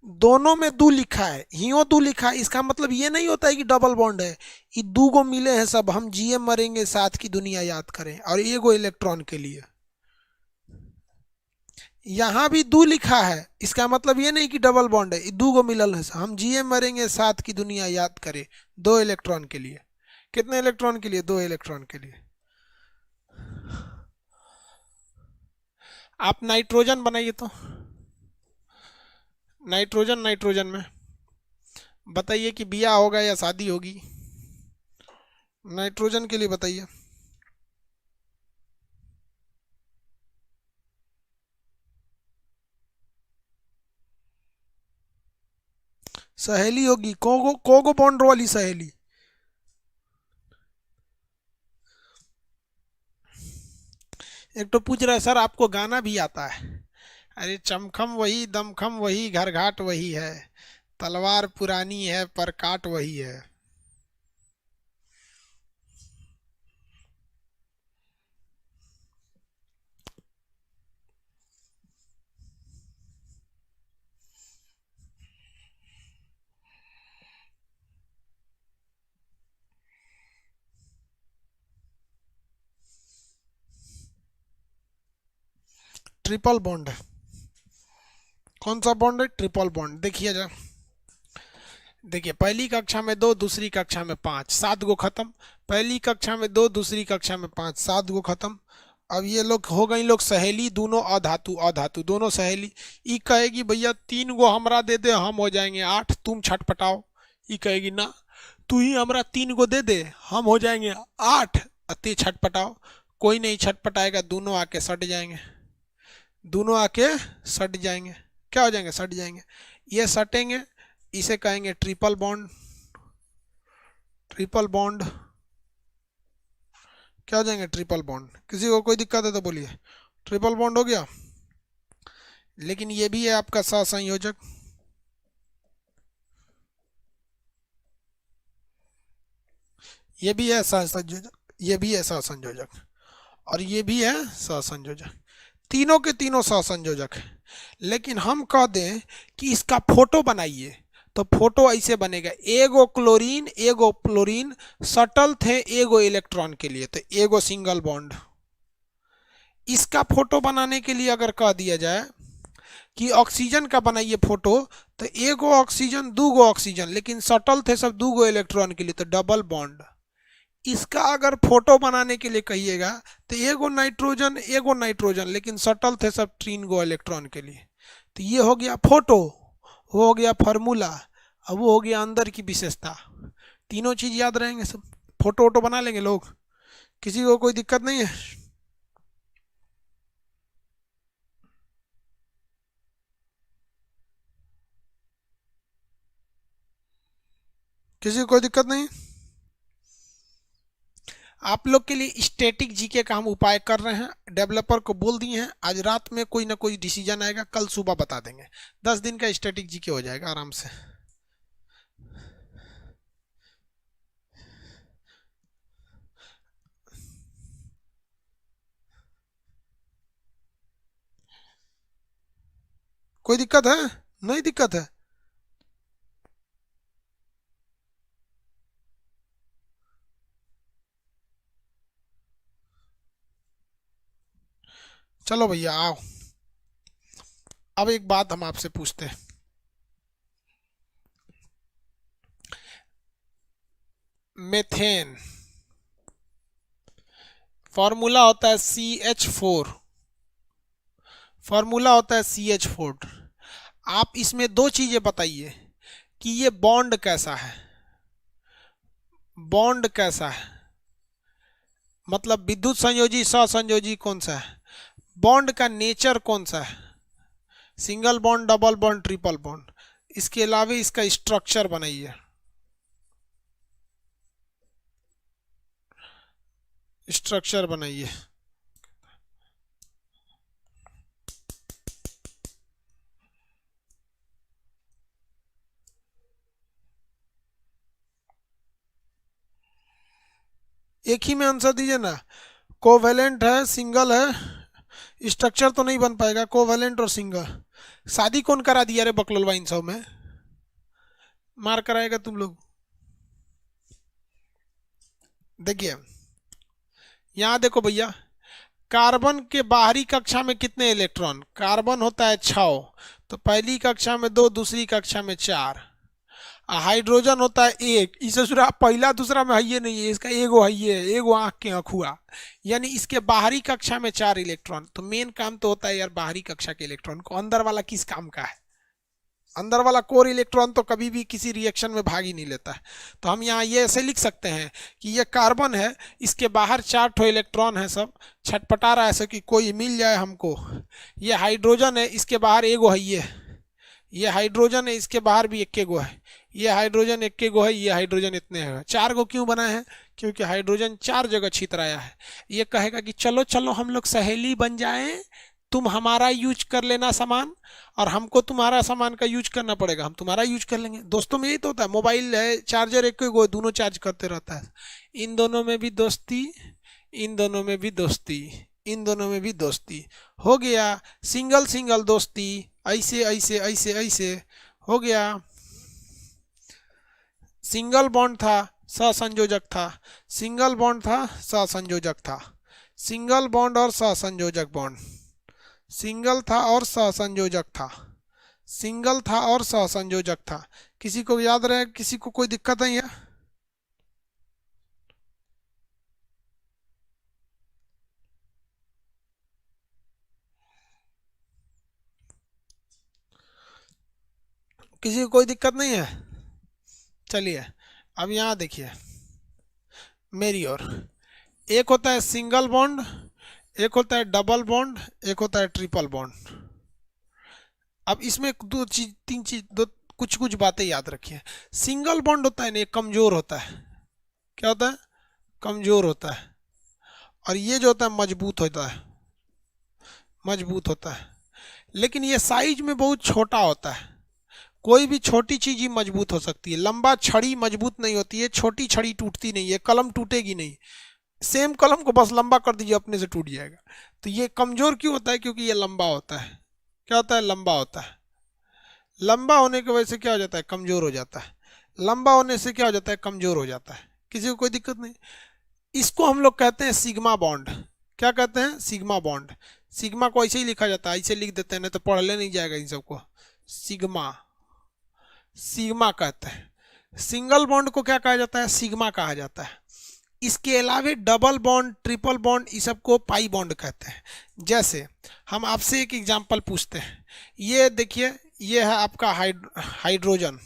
दोनों में 2 लिखा है, हियो 2 लिखा है, इसका मतलब ये नहीं होता है कि डबल बॉन्ड है। ये 2 गो मिले हैं सब, हम जिए मरेंगे साथ की दुनिया याद करें, और एगो इलेक्ट्रॉन के लिए यहाँ भी 2 लिखा है, इसका मतलब ये नहीं कि डबल बॉन्ड है, 2 गो मिलल है, हम जिए मरेंगे साथ की दुनिया याद करें, 2 इलेक्ट्रॉन के लिए। कितने इलेक्ट्रॉन के लिए, 2 इलेक्ट्रॉन के लिए। आप नाइट्रोजन बनाइए तो, नाइट्रोजन, नाइट्रोजन में बताइए कि बिया होगा या शादी होगी, नाइट्रोजन के लिए बताइए। सहेली होगी, कोगो कोगो बॉन्ड वाली सहेली, एक तो पूछ रहा है सर आपको गाना भी आता है। अरे चमखम वही दमखम वही घर घाट वही है, तलवार पुरानी है पर काट वही है। ट्रिपल बॉन्ड है। कौन सा बॉन्ड है? Triple bond. देखिए जा, देखिए पहली कक्षा में दो, दूसरी कक्षा में पाँच, सात गो खत्म। पहली कक्षा में दो, दूसरी कक्षा में पाँच, सात गो खत्म। अब ये लोग हो गई लोग सहेली, दोनों अधातु, अधातु दोनों सहेली। ई कहेगी भैया तीन गो हमरा दे दे, हम हो जाएंगे आठ, तुम छटपटाओ। ई कहेगी ना, तू ही हमरा तीन गो दे दे, हम हो जाएंगे आठ, अति छटपटाओ। कोई नहीं छटपटाएगा, दोनों आके सट जाएंगे, दोनों आके सट जाएंगे। क्या हो जाएंगे? सट जाएंगे। ये सटेंगे, इसे कहेंगे ट्रिपल बॉन्ड। ट्रिपल बॉन्ड क्या हो जाएंगे? Triple bond. किसी को कोई दिक्कत है तो बोलिए। ट्रिपल बॉन्ड हो गया। लेकिन ये भी है आपका सहसंयोजक। ये भी है सहसंयोजक, ये भी है सहसंयोजक, और ये भी है सहसंयोजक। तीनों के तीनों सहसंयोजक है। लेकिन हम कह दें कि इसका फोटो बनाइए, तो फोटो ऐसे बनेगा, एगो क्लोरीन एगो फ्लोरीन सटल थे एगो इलेक्ट्रॉन के लिए, तो एगो सिंगल बॉन्ड। इसका फोटो बनाने के लिए अगर कह दिया जाए कि ऑक्सीजन का बनाइए फोटो, तो एगो ऑक्सीजन दूगो ऑक्सीजन, लेकिन सटल थे सब दूगो इलेक्ट्रॉन के लिए, तो डबल बॉन्ड। इसका अगर फोटो बनाने के लिए कहिएगा तो एगो नाइट्रोजन एगो नाइट्रोजन, लेकिन सटल थे सब तीन गो इलेक्ट्रॉन के लिए। तो ये हो गया फोटो, वो हो गया फार्मूला, अब वो हो गया अंदर की विशेषता। तीनों चीज याद रहेंगे सब, फोटो वोटो बना लेंगे लोग, किसी को कोई दिक्कत नहीं है। किसी को कोई दिक्कत नहीं। आप लोग के लिए स्टैटिक जीके का हम उपाय कर रहे हैं, डेवलपर को बोल दिए हैं, आज रात में कोई ना कोई डिसीजन आएगा, कल सुबह बता देंगे। 10 दिन का स्टैटिक जीके हो जाएगा आराम से। कोई दिक्कत है? नहीं दिक्कत है। चलो भैया आओ, अब एक बात हम आपसे पूछते हैं। मेथेन फॉर्मूला होता है CH4, फॉर्मूला होता है CH4। आप इसमें दो चीजें बताइए कि ये बॉन्ड कैसा है, बॉन्ड कैसा है, मतलब विद्युत संयोजी सहसंयोजी कौन सा है, बॉन्ड का नेचर कौन सा है, single bond double bond triple bond. इसके अलावा इसका स्ट्रक्चर बनाइए, स्ट्रक्चर बनाइए। एक ही में आंसर दीजिए ना। कोवेलेंट है, सिंगल है, स्ट्रक्चर तो नहीं बन पाएगा। कोवेलेंट और सिंगल। शादी कौन करा दिया रे बकलोलवा इन सब में? मार कराएगा तुम लोग। देखिए यहां देखो भैया, कार्बन के बाहरी कक्षा में कितने इलेक्ट्रॉन? कार्बन होता है 6, तो पहली कक्षा में 2, दूसरी कक्षा में 4। हाइड्रोजन होता है 1, इसे सुना पहला दूसरा में है नहीं है, इसका एगो है, एगो आँख के अखुआ, यानी इसके बाहरी कक्षा में 4 इलेक्ट्रॉन। तो मेन काम तो होता है यार बाहरी कक्षा के इलेक्ट्रॉन को, अंदर वाला किस काम का है? अंदर वाला कोर इलेक्ट्रॉन तो कभी भी किसी रिएक्शन में भाग ही नहीं लेता है। तो हम यहाँ ये ऐसे लिख सकते हैं कि ये कार्बन है, इसके बाहर 4 ठो इलेक्ट्रॉन है, सब छटपटा रहा है ऐसे कि कोई मिल जाए हमको। ये हाइड्रोजन है, इसके बाहर एगो है, ये हाइड्रोजन है, इसके बाहर भी एक गो है। ये हाइड्रोजन एक के गो है, ये हाइड्रोजन इतने है, 4 गो क्यों बनाए हैं? क्योंकि हाइड्रोजन 4 जगह छितराया है। ये कहेगा कि चलो चलो हम लोग सहेली बन जाएं, तुम हमारा यूज कर लेना सामान और हमको तुम्हारा सामान का यूज करना पड़ेगा, हम तुम्हारा यूज कर लेंगे। दोस्तों में यही तो होता है, मोबाइल है, चार्जर एक गो, दोनों चार्ज करते रहता है। इन दोनों में भी दोस्ती, इन दोनों में भी दोस्ती, इन दोनों में भी दोस्ती, हो गया सिंगल सिंगल दोस्ती, ऐसे ऐसे ऐसे ऐसे हो गया। सिंगल बॉन्ड था, सहसंयोजक था, सिंगल बॉन्ड था, सहसंयोजक था, सिंगल बॉन्ड और सहसंयोजक बॉन्ड, सिंगल था और सहसंयोजक था, सिंगल था और सहसंयोजक था। किसी को याद रहे, किसी को कोई दिक्कत नहीं है? किसी को कोई दिक्कत नहीं है? चलिए अब यहाँ देखिए मेरी ओर, एक होता है सिंगल बॉन्ड, एक होता है डबल बॉन्ड, एक होता है ट्रिपल बॉन्ड। अब इसमें दो चीज, तीन चीज, दो कुछ कुछ बातें याद रखिए। सिंगल बॉन्ड होता है ना, ये कमजोर होता है। क्या होता है? कमजोर होता है। और ये जो होता है मजबूत होता है, मजबूत होता है। लेकिन ये साइज में बहुत छोटा होता है। कोई भी छोटी चीज ही मजबूत हो सकती है, लंबा छड़ी मजबूत नहीं होती है, छोटी छड़ी टूटती नहीं है, कलम टूटेगी नहीं। सेम कलम को बस लंबा कर दीजिए, अपने से टूट जाएगा। तो ये कमजोर क्यों होता है? क्योंकि ये लंबा होता है। क्या होता है? लंबा होता है। लंबा होने की वजह से क्या हो जाता है? कमजोर हो जाता है। लंबा होने से क्या हो जाता है? कमजोर हो जाता है। किसी को कोई दिक्कत नहीं? इसको हम लोग कहते हैं सिग्मा बॉन्ड। क्या कहते हैं? Sigma bond. सिग्मा को ऐसे ही लिखा जाता है, ऐसे लिख देते हैं, नहीं तो पढ़ ले नहीं जाएगा इन सबको। सिग्मा, सिग्मा कहते हैं। सिंगल बॉन्ड को क्या कहा जाता है? सिग्मा कहा जाता है। इसके अलावे डबल बॉन्ड, ट्रिपल बॉन्ड, इस सब को पाई बॉन्ड कहते हैं। जैसे हम आपसे एक एग्जांपल पूछते हैं, ये देखिए, ये है आपका हाइड्रोजन।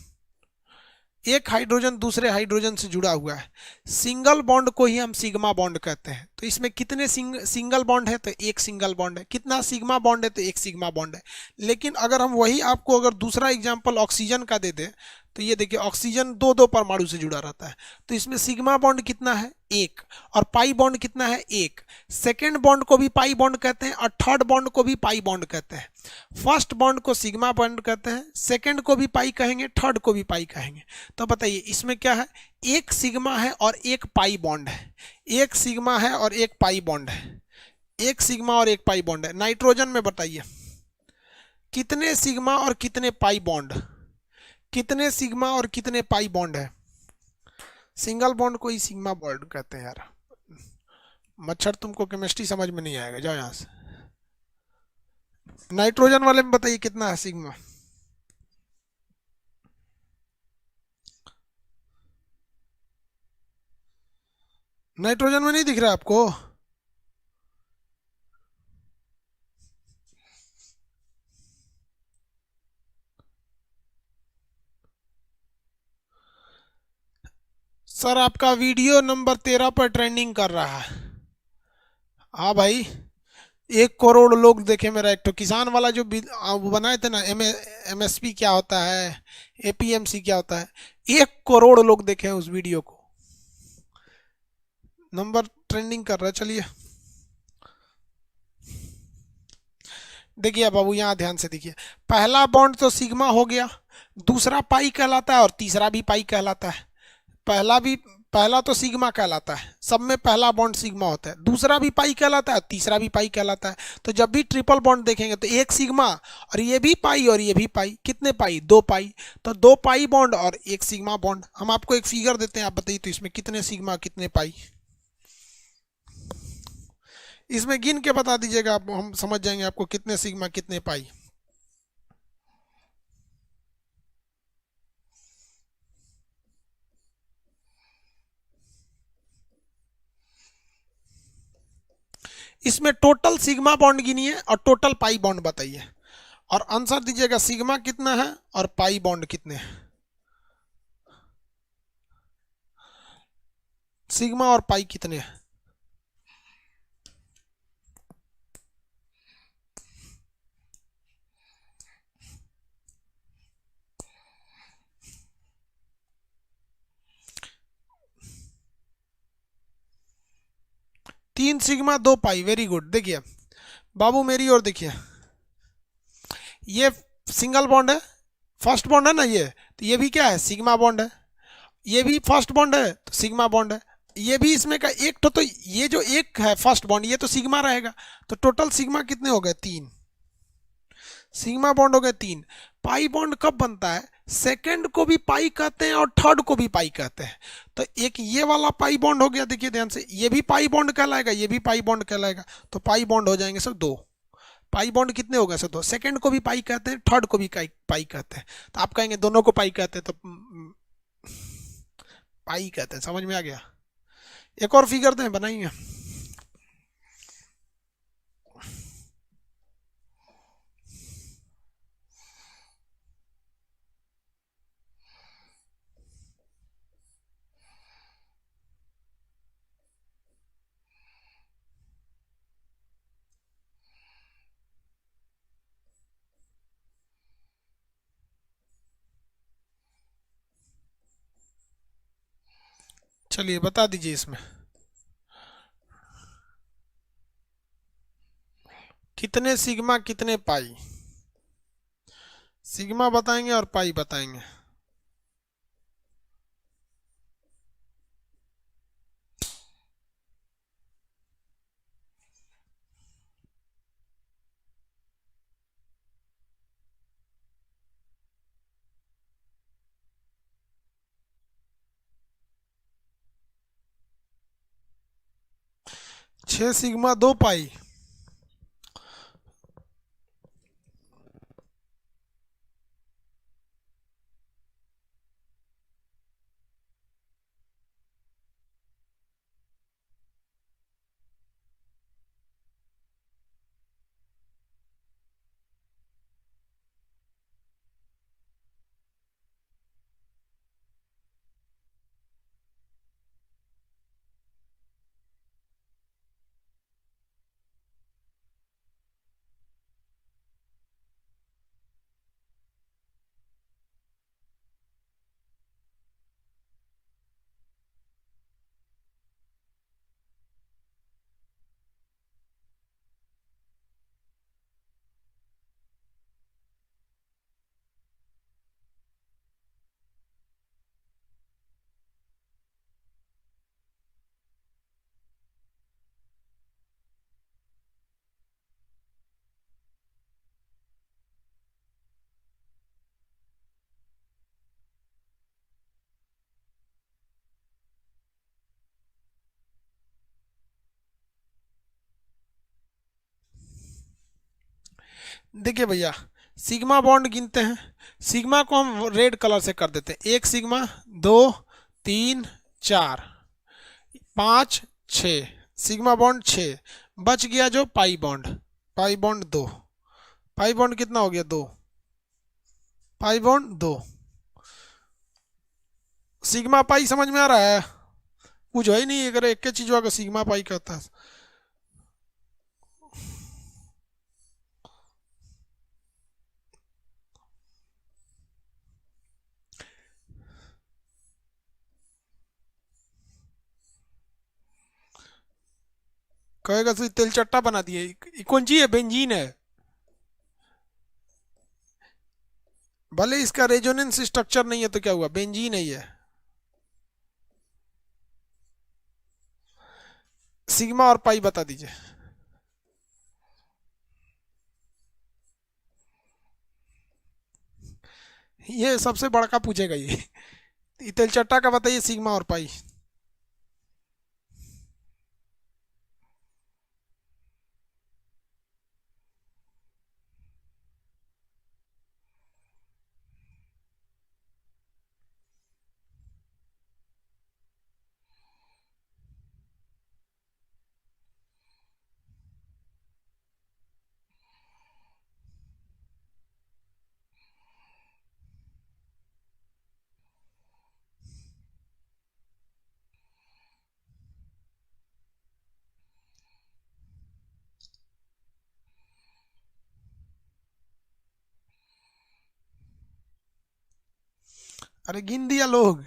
एक हाइड्रोजन दूसरे हाइड्रोजन से जुड़ा हुआ है, सिंगल बॉन्ड को ही हम सिग्मा बॉन्ड कहते हैं। तो इसमें कितने सिंगल बॉन्ड है? तो एक सिंगल बॉन्ड है। कितना सिग्मा बॉन्ड है? तो एक सिग्मा बॉन्ड है। लेकिन अगर हम वही आपको अगर दूसरा एग्जांपल ऑक्सीजन का दे दें, तो ये देखिए ऑक्सीजन दो दो परमाणु से जुड़ा रहता है। तो इसमें सिग्मा बॉन्ड कितना है? एक। और पाई बॉन्ड कितना है? एक। सेकेंड बॉन्ड को भी पाई बॉन्ड कहते हैं और थर्ड बॉन्ड को भी पाई बॉन्ड कहते हैं। फर्स्ट बॉन्ड को सिग्मा बॉन्ड कहते हैं, सेकेंड को भी पाई कहेंगे, थर्ड को भी पाई कहेंगे। तो बताइए इसमें क्या है? एक सिग्मा है और एक पाई बॉन्ड है। एक सिग्मा है और एक पाई बॉन्ड है। एक सिग्मा और एक पाई बॉन्ड है। नाइट्रोजन में बताइए कितने सिग्मा और कितने पाई बॉन्ड? कितने सिग्मा और कितने पाई बॉन्ड है? सिंगल बॉन्ड को ही सिग्मा बॉन्ड कहते हैं यार। मच्छर, तुमको केमिस्ट्री समझ में नहीं आएगा, जाओ यहां से। नाइट्रोजन वाले में बताइए कितना है सिग्मा? नाइट्रोजन में नहीं दिख रहा आपको? सर आपका वीडियो नंबर 13 पर ट्रेंडिंग कर रहा है। हाँ भाई, 1 करोड़ लोग देखे मेरा एक तो किसान वाला जो वो बनाए थे ना, एमएसपी क्या होता है, एपीएमसी क्या होता है, 1 करोड़ लोग देखे हैं उस वीडियो को। नंबर ट्रेंडिंग कर रहा है। चलिए देखिए बाबू, यहाँ ध्यान से देखिए, पहला बॉन्ड तो सिग्मा हो गया, दूसरा पाई कहलाता है और तीसरा भी पाई कहलाता है। पहला तो सिग्मा कहलाता है, सब में पहला बॉन्ड सिग्मा होता है, दूसरा भी पाई कहलाता है, तीसरा भी पाई कहलाता है। तो जब भी ट्रिपल बॉन्ड देखेंगे तो एक सिग्मा और ये भी पाई और ये भी पाई, कितने पाई? 2 पाई। तो 2 पाई बॉन्ड और एक सिग्मा बॉन्ड। हम आपको एक फिगर देते हैं, आप बताइए तो इसमें कितने सिग्मा कितने पाई? इसमें गिन के बता दीजिएगा आप, हम समझ जाएंगे आपको कितने सिग्मा कितने पाई। इसमें टोटल सिग्मा बॉन्ड गिनिए और टोटल पाई बॉन्ड बताइए और आंसर दीजिएगा सिग्मा कितना है और पाई बॉन्ड कितने हैं। सिग्मा और पाई कितने हैं? 3 सिग्मा 2 पाई, वेरी गुड। देखिए बाबू मेरी ओर देखिए, ये सिंगल बॉन्ड है, फर्स्ट बॉन्ड है ना ये, तो ये भी क्या है, सिग्मा बॉन्ड है। ये भी फर्स्ट बॉन्ड है तो सिग्मा बॉन्ड है। ये भी इसमें का एक तो ये जो एक है फर्स्ट बॉन्ड, ये तो सिग्मा रहेगा। तो टोटल सिग्मा कितने हो गए, 3 सिग्मा बॉन्ड हो गए 3। पाई बॉन्ड कब बनता है, सेकंड को भी पाई कहते हैं और थर्ड को भी पाई कहते हैं। तो एक ये वाला पाई बॉन्ड हो गया, देखिए ध्यान से, ये भी पाई बॉन्ड कहलाएगा, ये भी पाई बॉन्ड कहलाएगा। तो पाई बॉन्ड हो जाएंगे सब 2। पाई बॉन्ड कितने हो गए सर, 2। सेकंड को भी पाई कहते हैं, थर्ड को भी पाई कहते हैं। तो आप कहेंगे दोनों को पाई कहते हैं, तो पाई कहते हैं, समझ में आ गया। एक और फिगर दें, बनाइए। चलिए बता दीजिए इसमें कितने सिग्मा कितने पाई। सिग्मा बताएंगे और पाई बताएंगे। 6 सिग्मा 2 पाई। देखिए भैया, सिग्मा बॉन्ड गिनते हैं। सिग्मा को हम रेड कलर से कर देते हैं। 1 सिग्मा, 2, 3, 4, 5, 6 सिग्मा बॉन्ड 6। बच गया जो pi bond, pi bond 2। Pi bond कितना हो गया, 2। Pi bond 2। सिग्मा पाई समझ में आ रहा है, कुछ है ही नहीं, अगर एक चीज होगा सिग्मा पाई कहता है। कहेगा तो तेल चट्टा बना दिए, कौन सी है, बेंजीन है। भले इसका रेजोनेंस स्ट्रक्चर नहीं है तो क्या हुआ, बेंजीन है ये। सिग्मा और पाई बता दीजिए। ये सबसे बड़का पूछेगा ये तेल चट्टा का बताइए, सिग्मा और पाई। अरे गिन दिया लोग।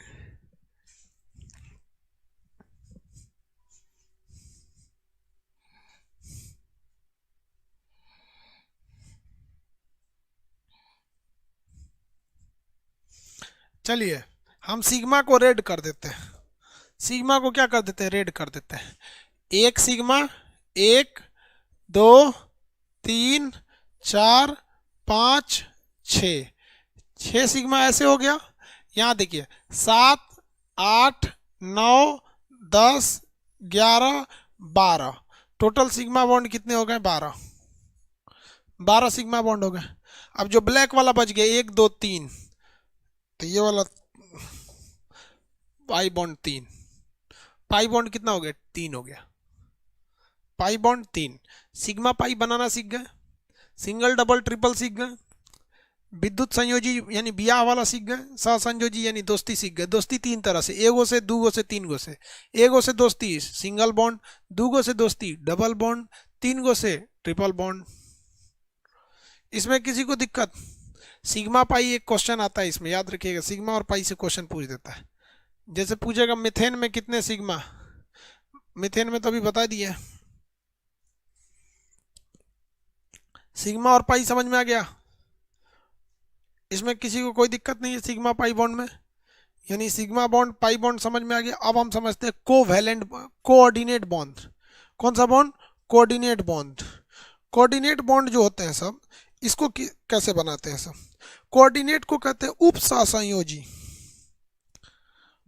चलिए हम सिग्मा को रेड कर देते हैं, सिग्मा को क्या कर देते हैं, रेड कर देते हैं। एक सिग्मा, 1 2 3 4 5 6, 6 सिग्मा ऐसे हो गया। यहाँ देखिए 7 8 9 10 11 12, टोटल सिग्मा बॉन्ड कितने हो गए, 12, 12 सिग्मा बॉन्ड हो गए। अब जो ब्लैक वाला बच गया 1 2 3, तो ये वाला पाई बॉन्ड 3, पाई बॉन्ड कितना हो गया, 3 हो गया, पाई बॉन्ड 3। सिग्मा पाई बनाना सीख गए, सिंगल डबल ट्रिपल सीख गए, विद्युत संयोजी यानी ब्याह वाला सीख गए, सहसंयोजी यानी दोस्ती सीख गए। दोस्ती 3 तरह से, एगो से, दूगो से, 3 गो से। एगो से दोस्ती सिंगल बॉन्ड, दूगो से दोस्ती डबल बॉन्ड, 3 गो से ट्रिपल बॉन्ड। इसमें किसी को दिक्कत? सिग्मा पाई एक क्वेश्चन आता है इसमें, याद रखिएगा, सिग्मा और पाई से क्वेश्चन पूछ देता है। जैसे पूछेगा मिथेन में कितने सिग्मा, मिथेन में तो अभी बता दिए। सिग्मा और पाई समझ में आ गया? इसमें किसी को कोई दिक्कत नहीं है सिग्मा पाई बॉन्ड में, यानी सिग्मा बॉन्ड पाई बॉन्ड समझ में आ गया। अब हम समझते हैं कोवैलेंट कोऑर्डिनेट बॉन्ड। कौन सा bond? Coordinate bond. Coordinate bond जो होते हैं सब, इसको कैसे बनाते हैं सब? कोऑर्डिनेट को कहते हैं उपसहसंयोजी,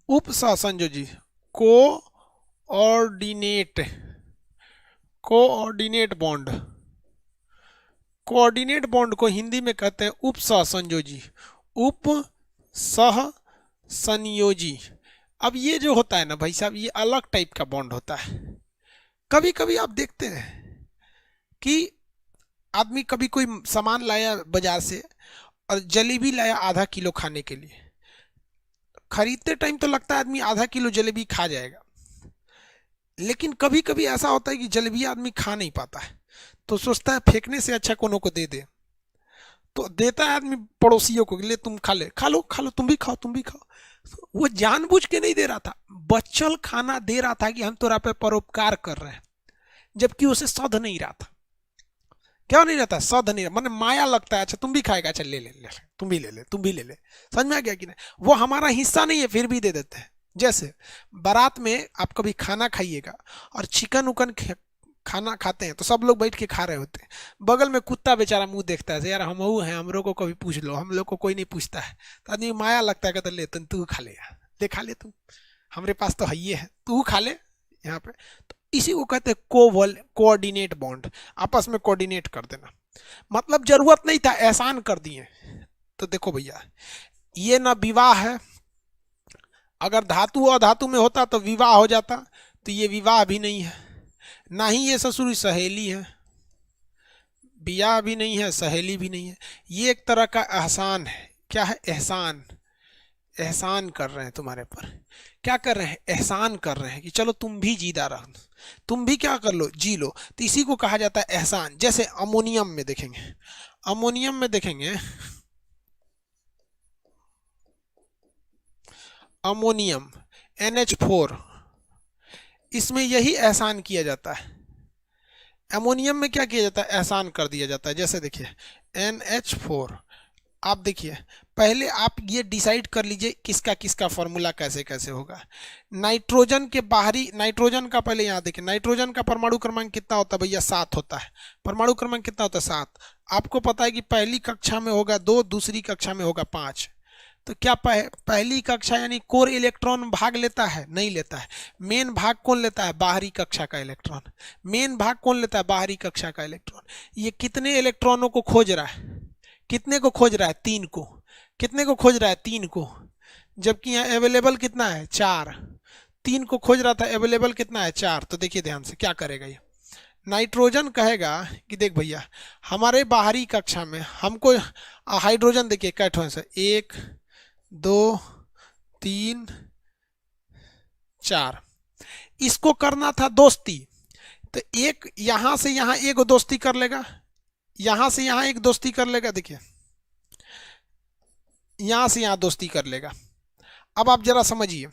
उपसहसंयोजी, coordinate, coordinate bond. Coordinate bond को हिंदी में कहते हैं उपसहसंयोजी, उप सह संयोजी। अब ये जो होता है ना भाई साहब, ये अलग टाइप का बॉन्ड होता है। कभी कभी आप देखते हैं कि आदमी कभी कोई सामान लाया बाजार से और जलेबी लाया आधा किलो खाने के लिए। खरीदते टाइम तो लगता है आदमी आधा किलो जलेबी खा जाएगा, लेकिन कभी कभी ऐसा होता है कि जलेबी आदमी खा नहीं पाता है, तो सोचता है फेंकने से अच्छा कोनो को दे दे, तो देता है आदमी पड़ोसियों को, ले तुम खा ले, खा लो खा लो, तुम भी खाओ तुम भी खाओ। वो जानबूझ के नहीं दे रहा था, बच्चल खाना दे रहा था कि हम तोरा पे परोपकार कर रहे हैं, जबकि उसे सध नहीं रहा था। क्या नहीं रहता? सध नहीं, मैंने माया लगता है, अच्छा तुम भी खाएगा, अच्छा ले ले ले, तुम भी ले ले, तुम भी ले ले। समझ में आ गया कि नहीं? वो हमारा हिस्सा नहीं है फिर भी दे देते हैं। जैसे बारात में आप कभी खाना खाइएगा और चिकन उकन खाना खाते हैं तो सब लोग बैठ के खा रहे होते हैं, बगल में कुत्ता बेचारा मुंह देखता है, यार हम हैं, हम लोग को कभी पूछ लो, हम लोग को कोई नहीं पूछता है, तो आदमी माया लगता है, कहता ले तू खा ले, ले खा ले तू, हमारे पास तो है, ये है, तू खा ले यहाँ पे। तो इसी को कहते हैं कोऑर्डिनेट बॉन्ड, आपस में कोऑर्डिनेट कर देना। मतलब जरूरत नहीं था, एहसान कर दिए। तो देखो भैया, ये ना विवाह है, अगर धातु और धातु में होता तो विवाह हो जाता, तो ये विवाह भी नहीं है, ना ही ये ससुरी सहेली है, ब्याह भी नहीं है, सहेली भी नहीं है, ये एक तरह का एहसान है। क्या है? एहसान। एहसान कर रहे हैं तुम्हारे पर। क्या कर रहे हैं? एहसान कर रहे हैं कि चलो तुम भी जीदा रहो, तुम भी क्या कर लो, जी लो। तो इसी को कहा जाता है एहसान। जैसे अमोनियम में देखेंगे, अमोनियम में देखेंगे, अमोनियम NH4, इसमें यही एहसान किया जाता है। अमोनियम में क्या किया जाता है? एहसान कर दिया जाता है। जैसे देखिए NH4, आप देखिए पहले आप ये डिसाइड कर लीजिए किसका किसका फॉर्मूला कैसे कैसे होगा। नाइट्रोजन के बाहरी, नाइट्रोजन का पहले यहाँ देखिए, नाइट्रोजन का परमाणु क्रमांक कितना होता है भैया? 7 होता है। परमाणु क्रमांक कितना होता है? 7। आपको पता है कि पहली कक्षा में होगा 2, दूसरी कक्षा में होगा 5। तो क्या पहली कक्षा यानी कोर इलेक्ट्रॉन भाग लेता है? नहीं लेता है। मेन भाग कौन लेता है? बाहरी कक्षा का इलेक्ट्रॉन। मेन भाग कौन लेता है? बाहरी कक्षा का इलेक्ट्रॉन। ये कितने इलेक्ट्रॉनों को खोज रहा है? कितने को खोज रहा है? 3 को। कितने को खोज रहा है? 3 को। जबकि यहाँ अवेलेबल कितना है? 4। 3 को खोज रहा था, अवेलेबल कितना है? 4। तो देखिए ध्यान से क्या करेगा ये नाइट्रोजन, कहेगा कि देख भैया हमारे बाहरी कक्षा में हमको हाइड्रोजन देखिए कैठों से 1 2 3 4, इसको करना था दोस्ती, तो एक यहां से यहां एक दोस्ती कर लेगा, यहां से यहां एक दोस्ती कर लेगा, देखिए यहां से यहां दोस्ती कर लेगा। अब आप जरा समझिए,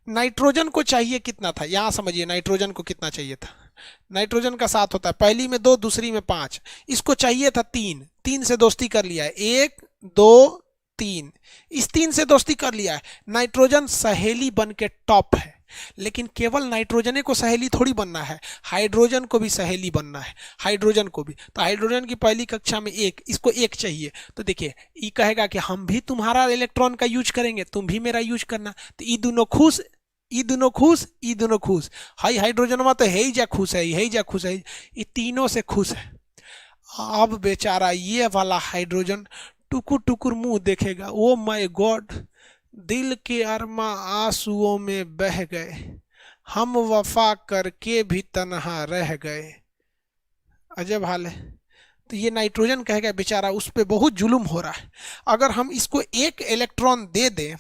नाइट्रोजन को चाहिए कितना था? यहां समझिए नाइट्रोजन को कितना चाहिए था? नाइट्रोजन का 7 होता है, पहली में 2, दूसरी में 5, इसको चाहिए था 3। 3 से दोस्ती कर लिया है, 1 2 तीन, इस तीन से दोस्ती कर लिया है। नाइट्रोजन सहेली बन के टॉप है, लेकिन केवल नाइट्रोजन को सहेली थोड़ी बनना है, हाइड्रोजन को भी सहेली बनना है, हाइड्रोजन को भी। तो हाइड्रोजन की पहली कक्षा में एक, इसको एक चाहिए। तो देखिए ये कहेगा कि हम भी तुम्हारा इलेक्ट्रॉन का यूज करेंगे, तुम भी मेरा यूज करना। तो ये दोनों खुश, ये दोनों खुश, ये दोनों खुश। हाई हाइड्रोजन तो है ही जा खुश है, है ही जा खुश है, ये तीनों से खुश है। अब बेचारा ये वाला हाइड्रोजन टुकुर टुकुर मुंह देखेगा, ओ माय गॉड, दिल के अरमा आंसुओं में बह गए, हम वफा करके भी तन्हा रह गए। अजब हाल है। तो ये नाइट्रोजन कहेगा बेचारा उस पर बहुत जुल्म हो रहा है, अगर हम इसको एक इलेक्ट्रॉन दे दें,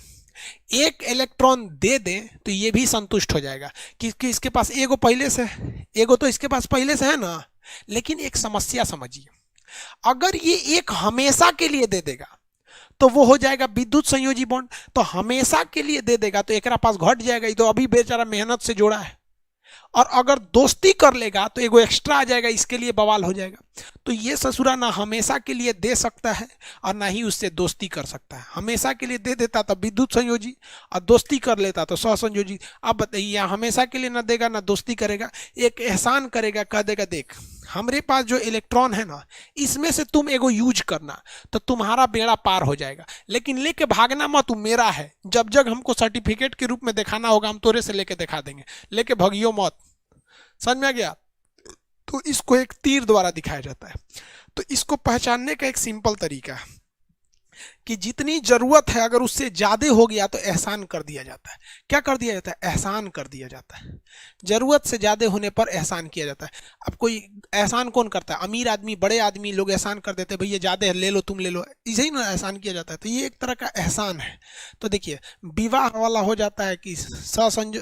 एक इलेक्ट्रॉन दे दें तो ये भी संतुष्ट हो जाएगा कि इसके पास एगो पहले से, एगो तो इसके पास पहले से है ना। लेकिन एक समस्या समझिए, अगर ये एक हमेशा के लिए दे देगा तो वो हो जाएगा विद्युत संयोजी बॉन्ड। तो हमेशा के लिए दे देगा तो एक पास घट जाएगा, ये तो अभी बेचारा मेहनत से जोड़ा है। और अगर दोस्ती कर लेगा तो एगो एक्स्ट्रा आ जाएगा, इसके लिए बवाल हो जाएगा। तो ये ससुरा ना हमेशा के लिए दे सकता है और ना ही उससे दोस्ती कर सकता है। हमेशा के लिए दे देता तो विद्युत संयोजी, और दोस्ती कर लेता तो सहसंयोजी। अब बताइए, हमेशा के लिए ना देगा ना दोस्ती करेगा, एक एहसान करेगा, कह देगा देख हमरे पास जो इलेक्ट्रॉन है ना, इसमें से तुम एगो यूज करना तो तुम्हारा बेड़ा पार हो जाएगा, लेकिन लेके भागना मत, तू मेरा है। जब जब हमको सर्टिफिकेट के रूप में दिखाना होगा हम तोरे से लेके दिखा देंगे, लेके भगियो मत। समझ में आ गया? तो इसको एक तीर द्वारा दिखाया जाता है। तो इसको पहचानने का एक सिंपल तरीका है कि जितनी जरूरत है अगर उससे ज्यादा हो गया तो एहसान कर दिया जाता है। क्या कर दिया जाता है? एहसान कर दिया जाता है। जरूरत से ज्यादा होने पर एहसान किया जाता है। अब कोई एहसान कौन करता है? अमीर आदमी, बड़े आदमी लोग एहसान कर देते हैं, भैया ज्यादा है ले लो, तुम ले लो, इसे ही ना एहसान किया जाता है। तो ये एक तरह का एहसान है। तो देखिए विवाह वाला हो जाता है कि ससंजो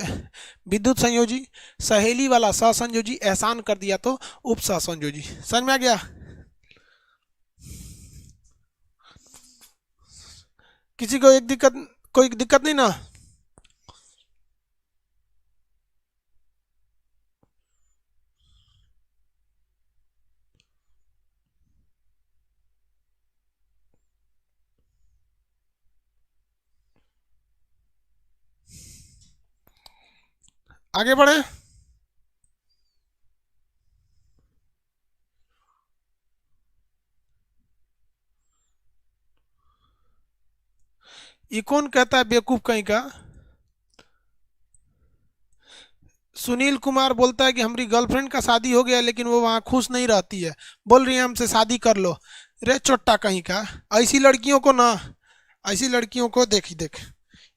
विद्युत संयोजी, सहेली वाला सहसंयोजी, एहसान कर दिया तो उप सहसंयोजी। समझ में आ गया? किसी को एक दिक्कत, कोई दिक्कत नहीं ना? आगे बढ़े। ये कौन कहता है बेवकूफ कहीं का? सुनील कुमार बोलता है कि हमारी गर्लफ्रेंड का शादी हो गया लेकिन वो वहाँ खुश नहीं रहती है, बोल रही है हमसे शादी कर लो। रे चोट्टा कहीं का, ऐसी लड़कियों को ना, ऐसी लड़कियों को देख देख,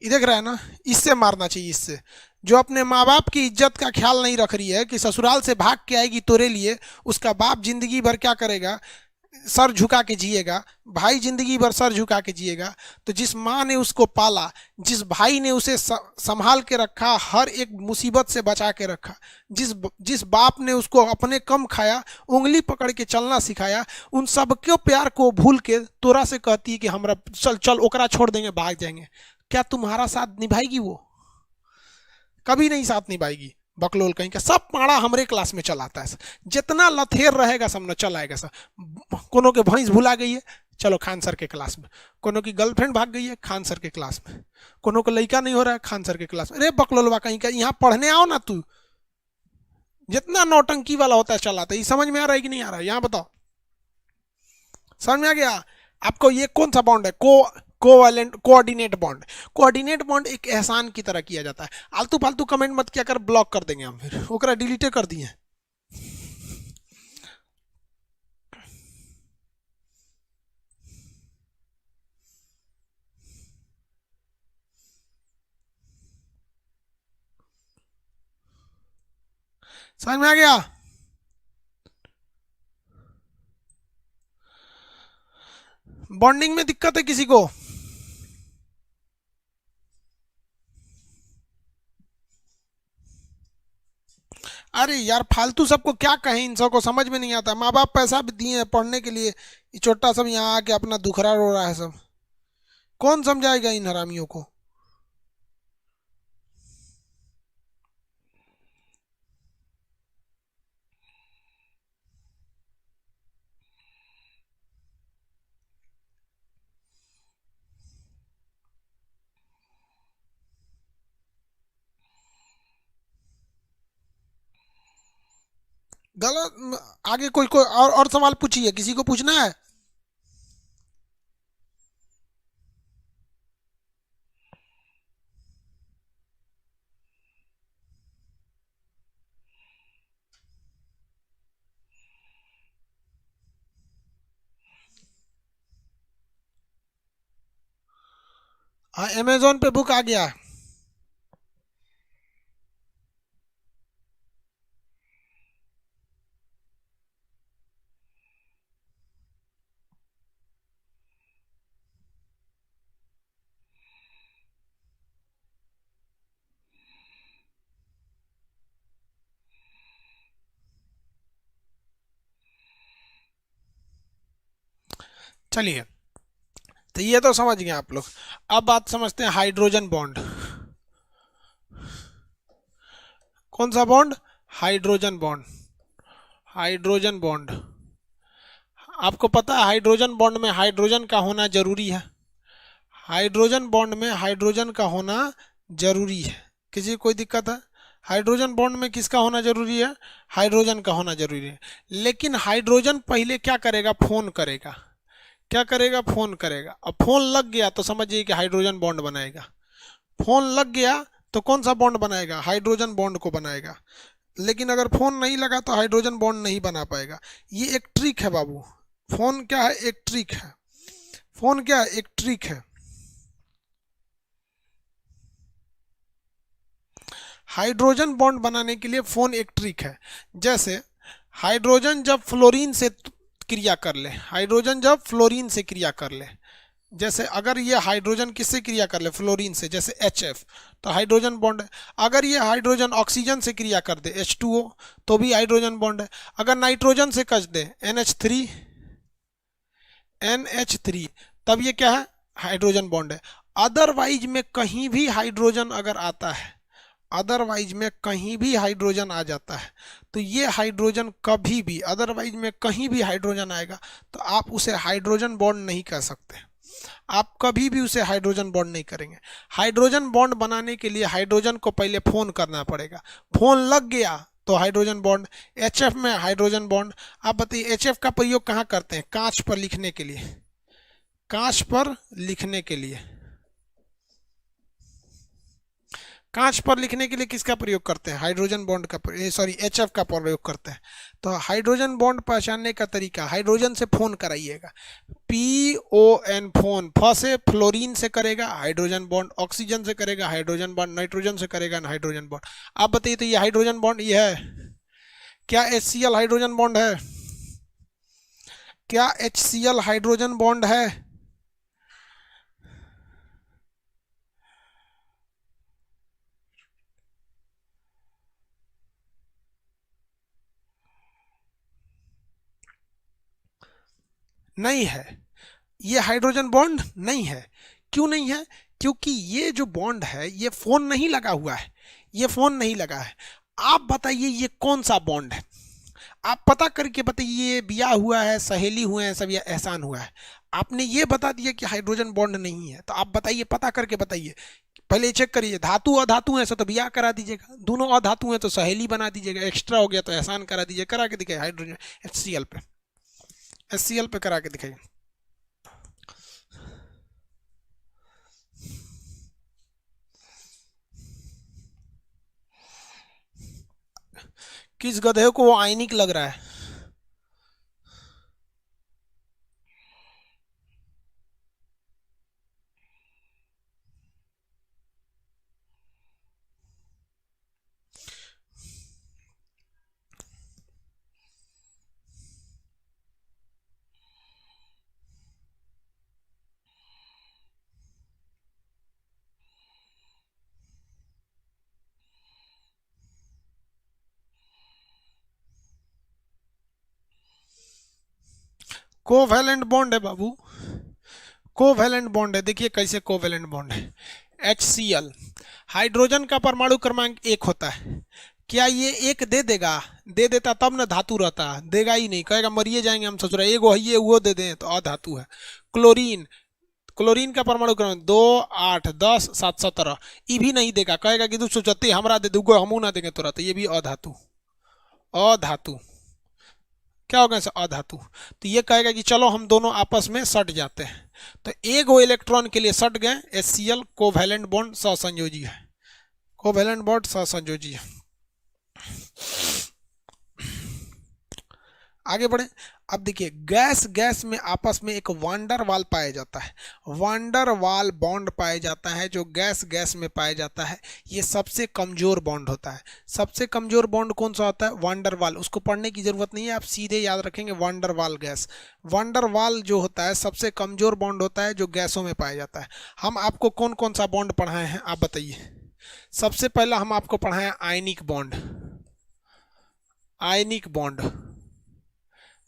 ये देख रहा है ना, इससे मारना चाहिए। इससे जो अपने माँ बाप की इज्जत का ख्याल नहीं रख रही है कि ससुराल से भाग के आएगी तोरे लिए, उसका बाप जिंदगी भर क्या करेगा? सर झुका के जिएगा, भाई जिंदगी भर सर झुका के जिएगा। तो जिस माँ ने उसको पाला, जिस भाई ने उसे संभाल के रखा, हर एक मुसीबत से बचा के रखा, जिस जिस बाप ने उसको अपने कम खाया, उंगली पकड़ के चलना सिखाया, उन सब के प्यार को भूल के तोरा से कहती है कि हमरा चल चल ओकरा छोड़ देंगे, भाग जाएंगे। क्या तुम्हारा साथ निभाएगी वो? कभी नहीं साथ निभाएगी। बकलोल कहीं का, सब पाड़ा हमरे क्लास में चलाता है। जितना लथेर रहेगा सब न चलाएगा सब। कोनो के भैंस भुला गई है, चलो खान सर के क्लास में। कोनो की गर्लफ्रेंड भाग गई है, खान सर के क्लास में। कोनो को लड़का नहीं हो रहा है, खान सर के क्लास में। अरे बकलोलवा कहीं का, यहाँ पढ़ने आओ ना तू। जितना नौटंकी वाला होता है चलाता है। ये समझ में आ रहा है कि नहीं आ रहा है? यहाँ बताओ, समझ में आ गया आपको? ये कौन सा बॉन्ड है? Covalent coordinate bond. Coordinate bond एक एहसान की तरह किया जाता है। आलतू फालतू कमेंट मत किया कर, ब्लॉक कर देंगे हम, फिर ओकरा डिलीटे कर दिए। समझ में आ गया? बॉन्डिंग में दिक्कत है किसी को? अरे यार फालतू सबको क्या कहें, इन सबको समझ में नहीं आता। माँ बाप पैसा भी दिए हैं पढ़ने के लिए, ये छोटा सब यहाँ आके अपना दुखरा रो रहा है सब। कौन समझाएगा इन हरामियों को? गलत। आगे कोई कोई और सवाल पूछिए, किसी को पूछना है? हाँ, अमेजोन पे बुक आ गया। चलिए, तो ये तो समझ गए आप लोग। अब बात समझते हैं हाइड्रोजन बॉन्ड। कौन सा bond? Hydrogen bond. Hydrogen bond. आपको पता है हाइड्रोजन बॉन्ड में हाइड्रोजन का होना जरूरी है। हाइड्रोजन बॉन्ड में हाइड्रोजन का होना जरूरी है। किसी को कोई दिक्कत है? हाइड्रोजन बॉन्ड में किसका होना जरूरी है? हाइड्रोजन का होना जरूरी है। लेकिन हाइड्रोजन पहले क्या करेगा? फोन करेगा। क्या करेगा? फोन करेगा। अब फोन लग गया तो समझिए कि हाइड्रोजन बॉन्ड बनाएगा। फोन लग गया तो कौन सा बॉन्ड बनाएगा? हाइड्रोजन बॉन्ड को बनाएगा। लेकिन अगर फोन नहीं लगा तो हाइड्रोजन बॉन्ड नहीं बना पाएगा। ये एक ट्रिक है बाबू। फोन क्या है? एक ट्रिक है। फोन क्या है? एक ट्रिक है। हाइड्रोजन बॉन्ड बनाने के लिए फोन एक ट्रिक है। जैसे हाइड्रोजन जब फ्लोरीन से क्रिया कर ले, हाइड्रोजन जब फ्लोरीन से क्रिया कर ले, जैसे अगर ये हाइड्रोजन किससे क्रिया कर ले? फ्लोरीन से, जैसे HF, तो हाइड्रोजन बॉन्ड है। अगर ये हाइड्रोजन ऑक्सीजन से क्रिया कर दे, H2O, तो भी हाइड्रोजन बॉन्ड है। अगर नाइट्रोजन से कस दे, NH3, तब ये क्या है? हाइड्रोजन बॉन्ड है। अदरवाइज में कहीं भी हाइड्रोजन अगर आता है, अदरवाइज में कहीं भी हाइड्रोजन आ जाता है, तो ये हाइड्रोजन कभी भी, अदरवाइज में कहीं भी हाइड्रोजन आएगा तो आप उसे हाइड्रोजन बॉन्ड नहीं कह सकते। आप कभी भी उसे हाइड्रोजन बॉन्ड नहीं करेंगे। हाइड्रोजन बॉन्ड बनाने के लिए हाइड्रोजन को पहले फोन करना पड़ेगा। फोन लग गया तो हाइड्रोजन बॉन्ड। HF में हाइड्रोजन बॉन्ड। आप बताइए HF का प्रयोग कहाँ करते हैं? कांच पर लिखने के लिए। कांच पर लिखने के लिए, कांच पर लिखने के लिए किसका प्रयोग करते हैं? हाइड्रोजन बॉन्ड का, सॉरी, HF का प्रयोग करते हैं। तो हाइड्रोजन बॉन्ड पहचानने का तरीका, हाइड्रोजन से फोन कराइएगा। PON, phone. फ से फ्लोरीन से करेगा हाइड्रोजन बॉन्ड, ऑक्सीजन से करेगा हाइड्रोजन बॉन्ड, नाइट्रोजन से करेगा हाइड्रोजन बॉन्ड। आप बताइए, तो ये हाइड्रोजन बॉन्ड ये है क्या? HCl हाइड्रोजन बॉन्ड है क्या? HCl हाइड्रोजन बॉन्ड है? नहीं है। ये हाइड्रोजन बॉन्ड नहीं है। क्यों नहीं है? क्योंकि ये जो बॉन्ड है ये फोन नहीं लगा हुआ है। ये फोन नहीं लगा है। आप बताइए ये कौन सा बॉन्ड है? आप पता करके बताइए। ये बिया हुआ है, सहेली हुए हैं सब, या एहसान हुआ है? आपने ये बता दिया कि हाइड्रोजन बॉन्ड नहीं है, तो आप बताइए, पता करके बताइए। पहले चेक करिए, धातु अधातु है तो बिया करा दीजिएगा, दोनों अधातु है तो सहेली बना दीजिएगा, एक्स्ट्रा हो गया तो एहसान करा दीजिए। करा के दिखाइए हाइड्रोजन HCl पे, HCl पे करा के दिखाइए। किस गधे को वो आयनिक लग रहा है? कोवैलेंट बॉन्ड है बाबू। कोवैलेंट बॉन्ड है। देखिए कैसे कोवैलेंट बॉन्ड है। HCl, हाइड्रोजन का परमाणु क्रमांक 1 होता है। क्या ये एक दे देगा? दे देता तब ना धातु रहता, देगा ही नहीं, कहेगा मरिए जाएंगे हम ससुरा, एगो है ये वो दे दें तो अधातु है। क्लोरीन, क्लोरीन का परमाणु क्रमांक 2, 8, 10, 7, 17, ये भी नहीं देगा, कहेगा कि 234 हमरा दे दूंगा, हमू ना देंगे तोरा, तो ये भी अधातु, अधातु। क्या होगा इसे अधातु। तो ये कहेगा कि चलो हम दोनों आपस में सट जाते हैं, तो एक वो इलेक्ट्रॉन के लिए सट गए। HCl कोवैलेंट बॉन्ड सहसंयोजी है, कोवैलेंट बॉन्ड सहसंयोजी है। आगे बढ़े। अब देखिए गैस गैस में आपस में एक वांडर वाल पाया जाता है, वांडर वाल बॉन्ड पाया जाता है जो गैस गैस में पाया जाता है। ये सबसे कमजोर बॉन्ड होता है। सबसे कमजोर बॉन्ड कौन सा होता है? वांडर वाल। उसको पढ़ने की जरूरत नहीं है, आप सीधे याद रखेंगे वांडर वाल गैस। वांडर वाल जो होता है सबसे कमजोर बॉन्ड होता है जो गैसों में पाया जाता है। हम आपको कौन कौन सा बॉन्ड पढ़ाए हैं आप बताइए। सबसे पहला हम आपको पढ़ाए आयनिक बॉन्ड, आयनिक बॉन्ड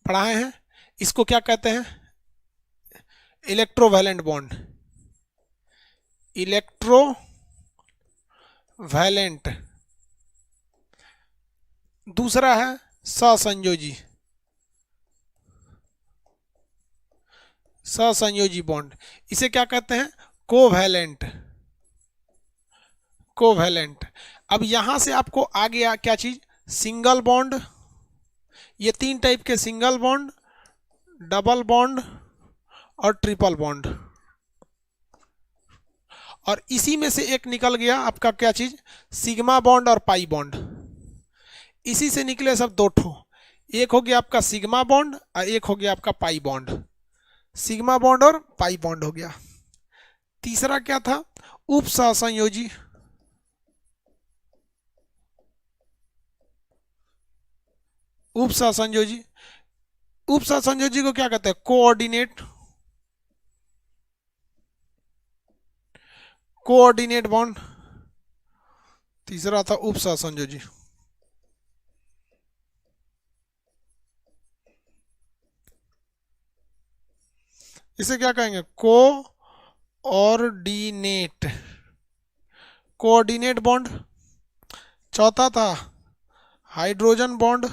पढ़ाए हैं। इसको क्या कहते हैं? Electrovalent bond, electrovalent. दूसरा है सहसंयोजी, सहसंयोजी बॉन्ड। इसे क्या कहते हैं? Covalent, covalent. अब यहां से आपको आ गया क्या चीज? Single bond. ये तीन टाइप के सिंगल बॉन्ड, डबल बॉन्ड और ट्रिपल बॉन्ड। और इसी में से एक निकल गया आपका क्या चीज? सिग्मा बॉन्ड और पाई बॉन्ड। इसी से निकले सब दो ठो, एक हो गया आपका सिग्मा बॉन्ड और एक हो गया आपका पाई बॉन्ड। सिग्मा बॉन्ड और पाई बॉन्ड हो गया। तीसरा क्या था? उप सहसंयोजी, उप सहसंयोजी। उप सहसंयोजी को क्या कहते हैं? Coordinate, coordinate bond. तीसरा था उप सहसंयोजी। इसे क्या कहेंगे? Coordinate, coordinate bond. चौथा था हाइड्रोजन बॉन्ड।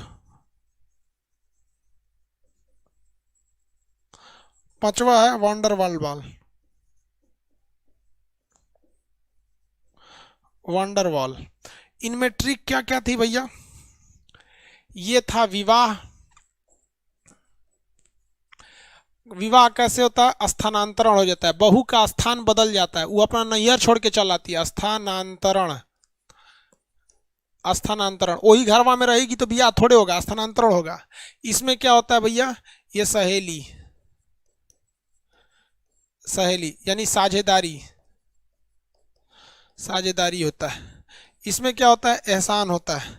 पांचवा है वांडरवाल वाल, वांडरवाल। इनमें ट्रिक क्या क्या थी भैया? ये था विवाह। विवाह कैसे होता है? स्थानांतरण हो जाता है, बहू का स्थान बदल जाता है, वो अपना नैहर छोड़ के चल आती है। स्थानांतरण, स्थानांतरण। वही घरवा में रहेगी तो बियाह थोड़े होगा, स्थानांतरण होगा। इसमें क्या होता है भैया? ये सहेली, सहेली यानी साझेदारी, साझेदारी होता है। इसमें क्या होता है? एहसान होता है,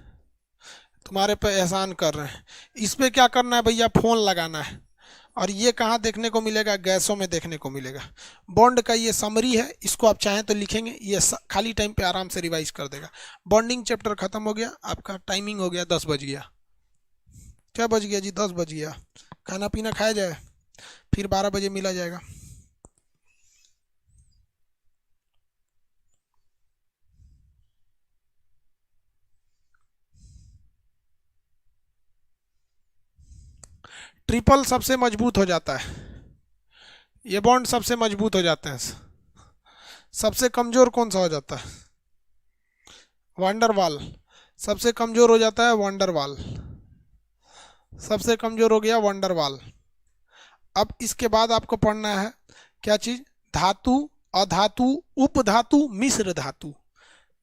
तुम्हारे पे एहसान कर रहे हैं। इस पे क्या करना है भैया? फोन लगाना है। और ये कहाँ देखने को मिलेगा? गैसों में देखने को मिलेगा। बॉन्ड का ये समरी है, इसको आप चाहें तो लिखेंगे, ये खाली टाइम पे आराम से रिवाइज कर देगा। बॉन्डिंग चैप्टर खत्म हो गया, आपका टाइमिंग हो गया 10 बज गया। क्या बज गया जी? 10 बज गया। खाना पीना खाया जाए, फिर 12 बजे मिला जाएगा। ट्रिपल सबसे मजबूत हो जाता है, ये बॉन्ड सबसे मजबूत हो जाते हैं। सबसे कमजोर कौन सा हो जाता है? वांडरवाल। सबसे कमजोर हो जाता है वांडरवाल, सबसे कमजोर हो गया वांडरवाल। अब इसके बाद आपको पढ़ना है क्या चीज? धातु, अधातु, उपधातु, मिश्र धातु।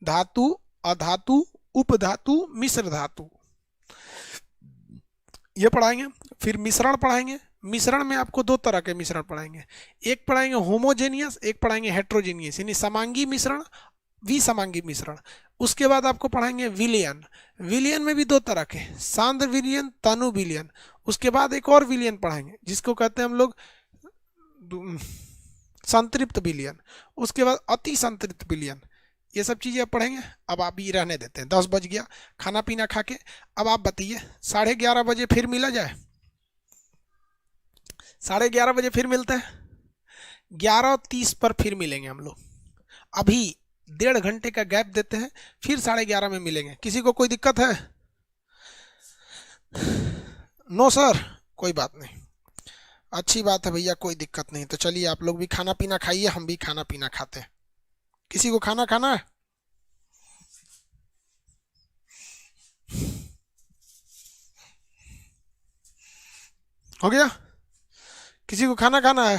धातु, अधातु, उपधातु, मिश्र धातु, ये पढ़ाएंगे। फिर मिश्रण पढ़ाएंगे। मिश्रण में आपको दो तरह के मिश्रण पढ़ाएंगे, एक पढ़ाएंगे होमोजेनियस, एक पढ़ाएंगे हेट्रोजेनियस, यानी समांगी मिश्रण, विसमांगी मिश्रण। उसके बाद आपको पढ़ाएंगे विलयन। विलयन में भी दो तरह के, सांद्र विलयन, तनु विलयन। उसके बाद एक और विलयन पढ़ाएंगे जिसको कहते हैं हम लोग संतृप्त विलयन। उसके बाद अति संतृप्त विलयन। ये सब चीज़ें आप पढ़ेंगे। अब आप ही रहने देते हैं, 10 बज गया। खाना पीना खा के अब आप बताइए 11:30 बजे फिर मिला जाए? 11:30 बजे फिर मिलते हैं, 11:30 पर फिर मिलेंगे हम लोग। अभी 1.5 घंटे का गैप देते हैं, फिर 11:30 में मिलेंगे। किसी को कोई दिक्कत है? नो सर, कोई बात नहीं, अच्छी बात है भैया, कोई दिक्कत नहीं। तो चलिए आप लोग भी खाना पीना खाइए, हम भी खाना पीना खाते हैं। किसी को खाना खाना है? हो गया? किसी को खाना खाना है?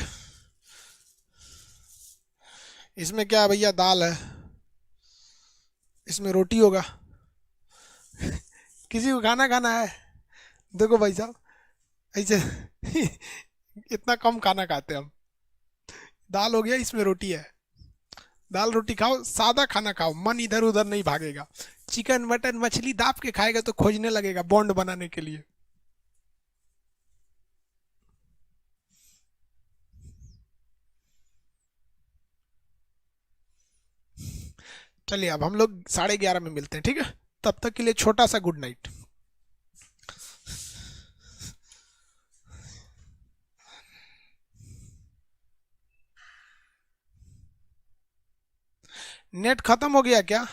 इसमें क्या है भैया, दाल है, इसमें रोटी होगा। किसी को खाना खाना है? देखो भाई साहब, ऐसे इतना कम खाना खाते हैं हम। दाल हो गया, इसमें रोटी है, दाल रोटी खाओ, सादा खाना खाओ, मन इधर उधर नहीं भागेगा। चिकन मटन मछली दाप के खाएगा तो खोजने लगेगा बॉन्ड बनाने के लिए। चलिए अब हम लोग 11:30 में मिलते हैं, ठीक है? तब तक के लिए छोटा सा गुड नाइट। नेट खत्म हो गया क्या?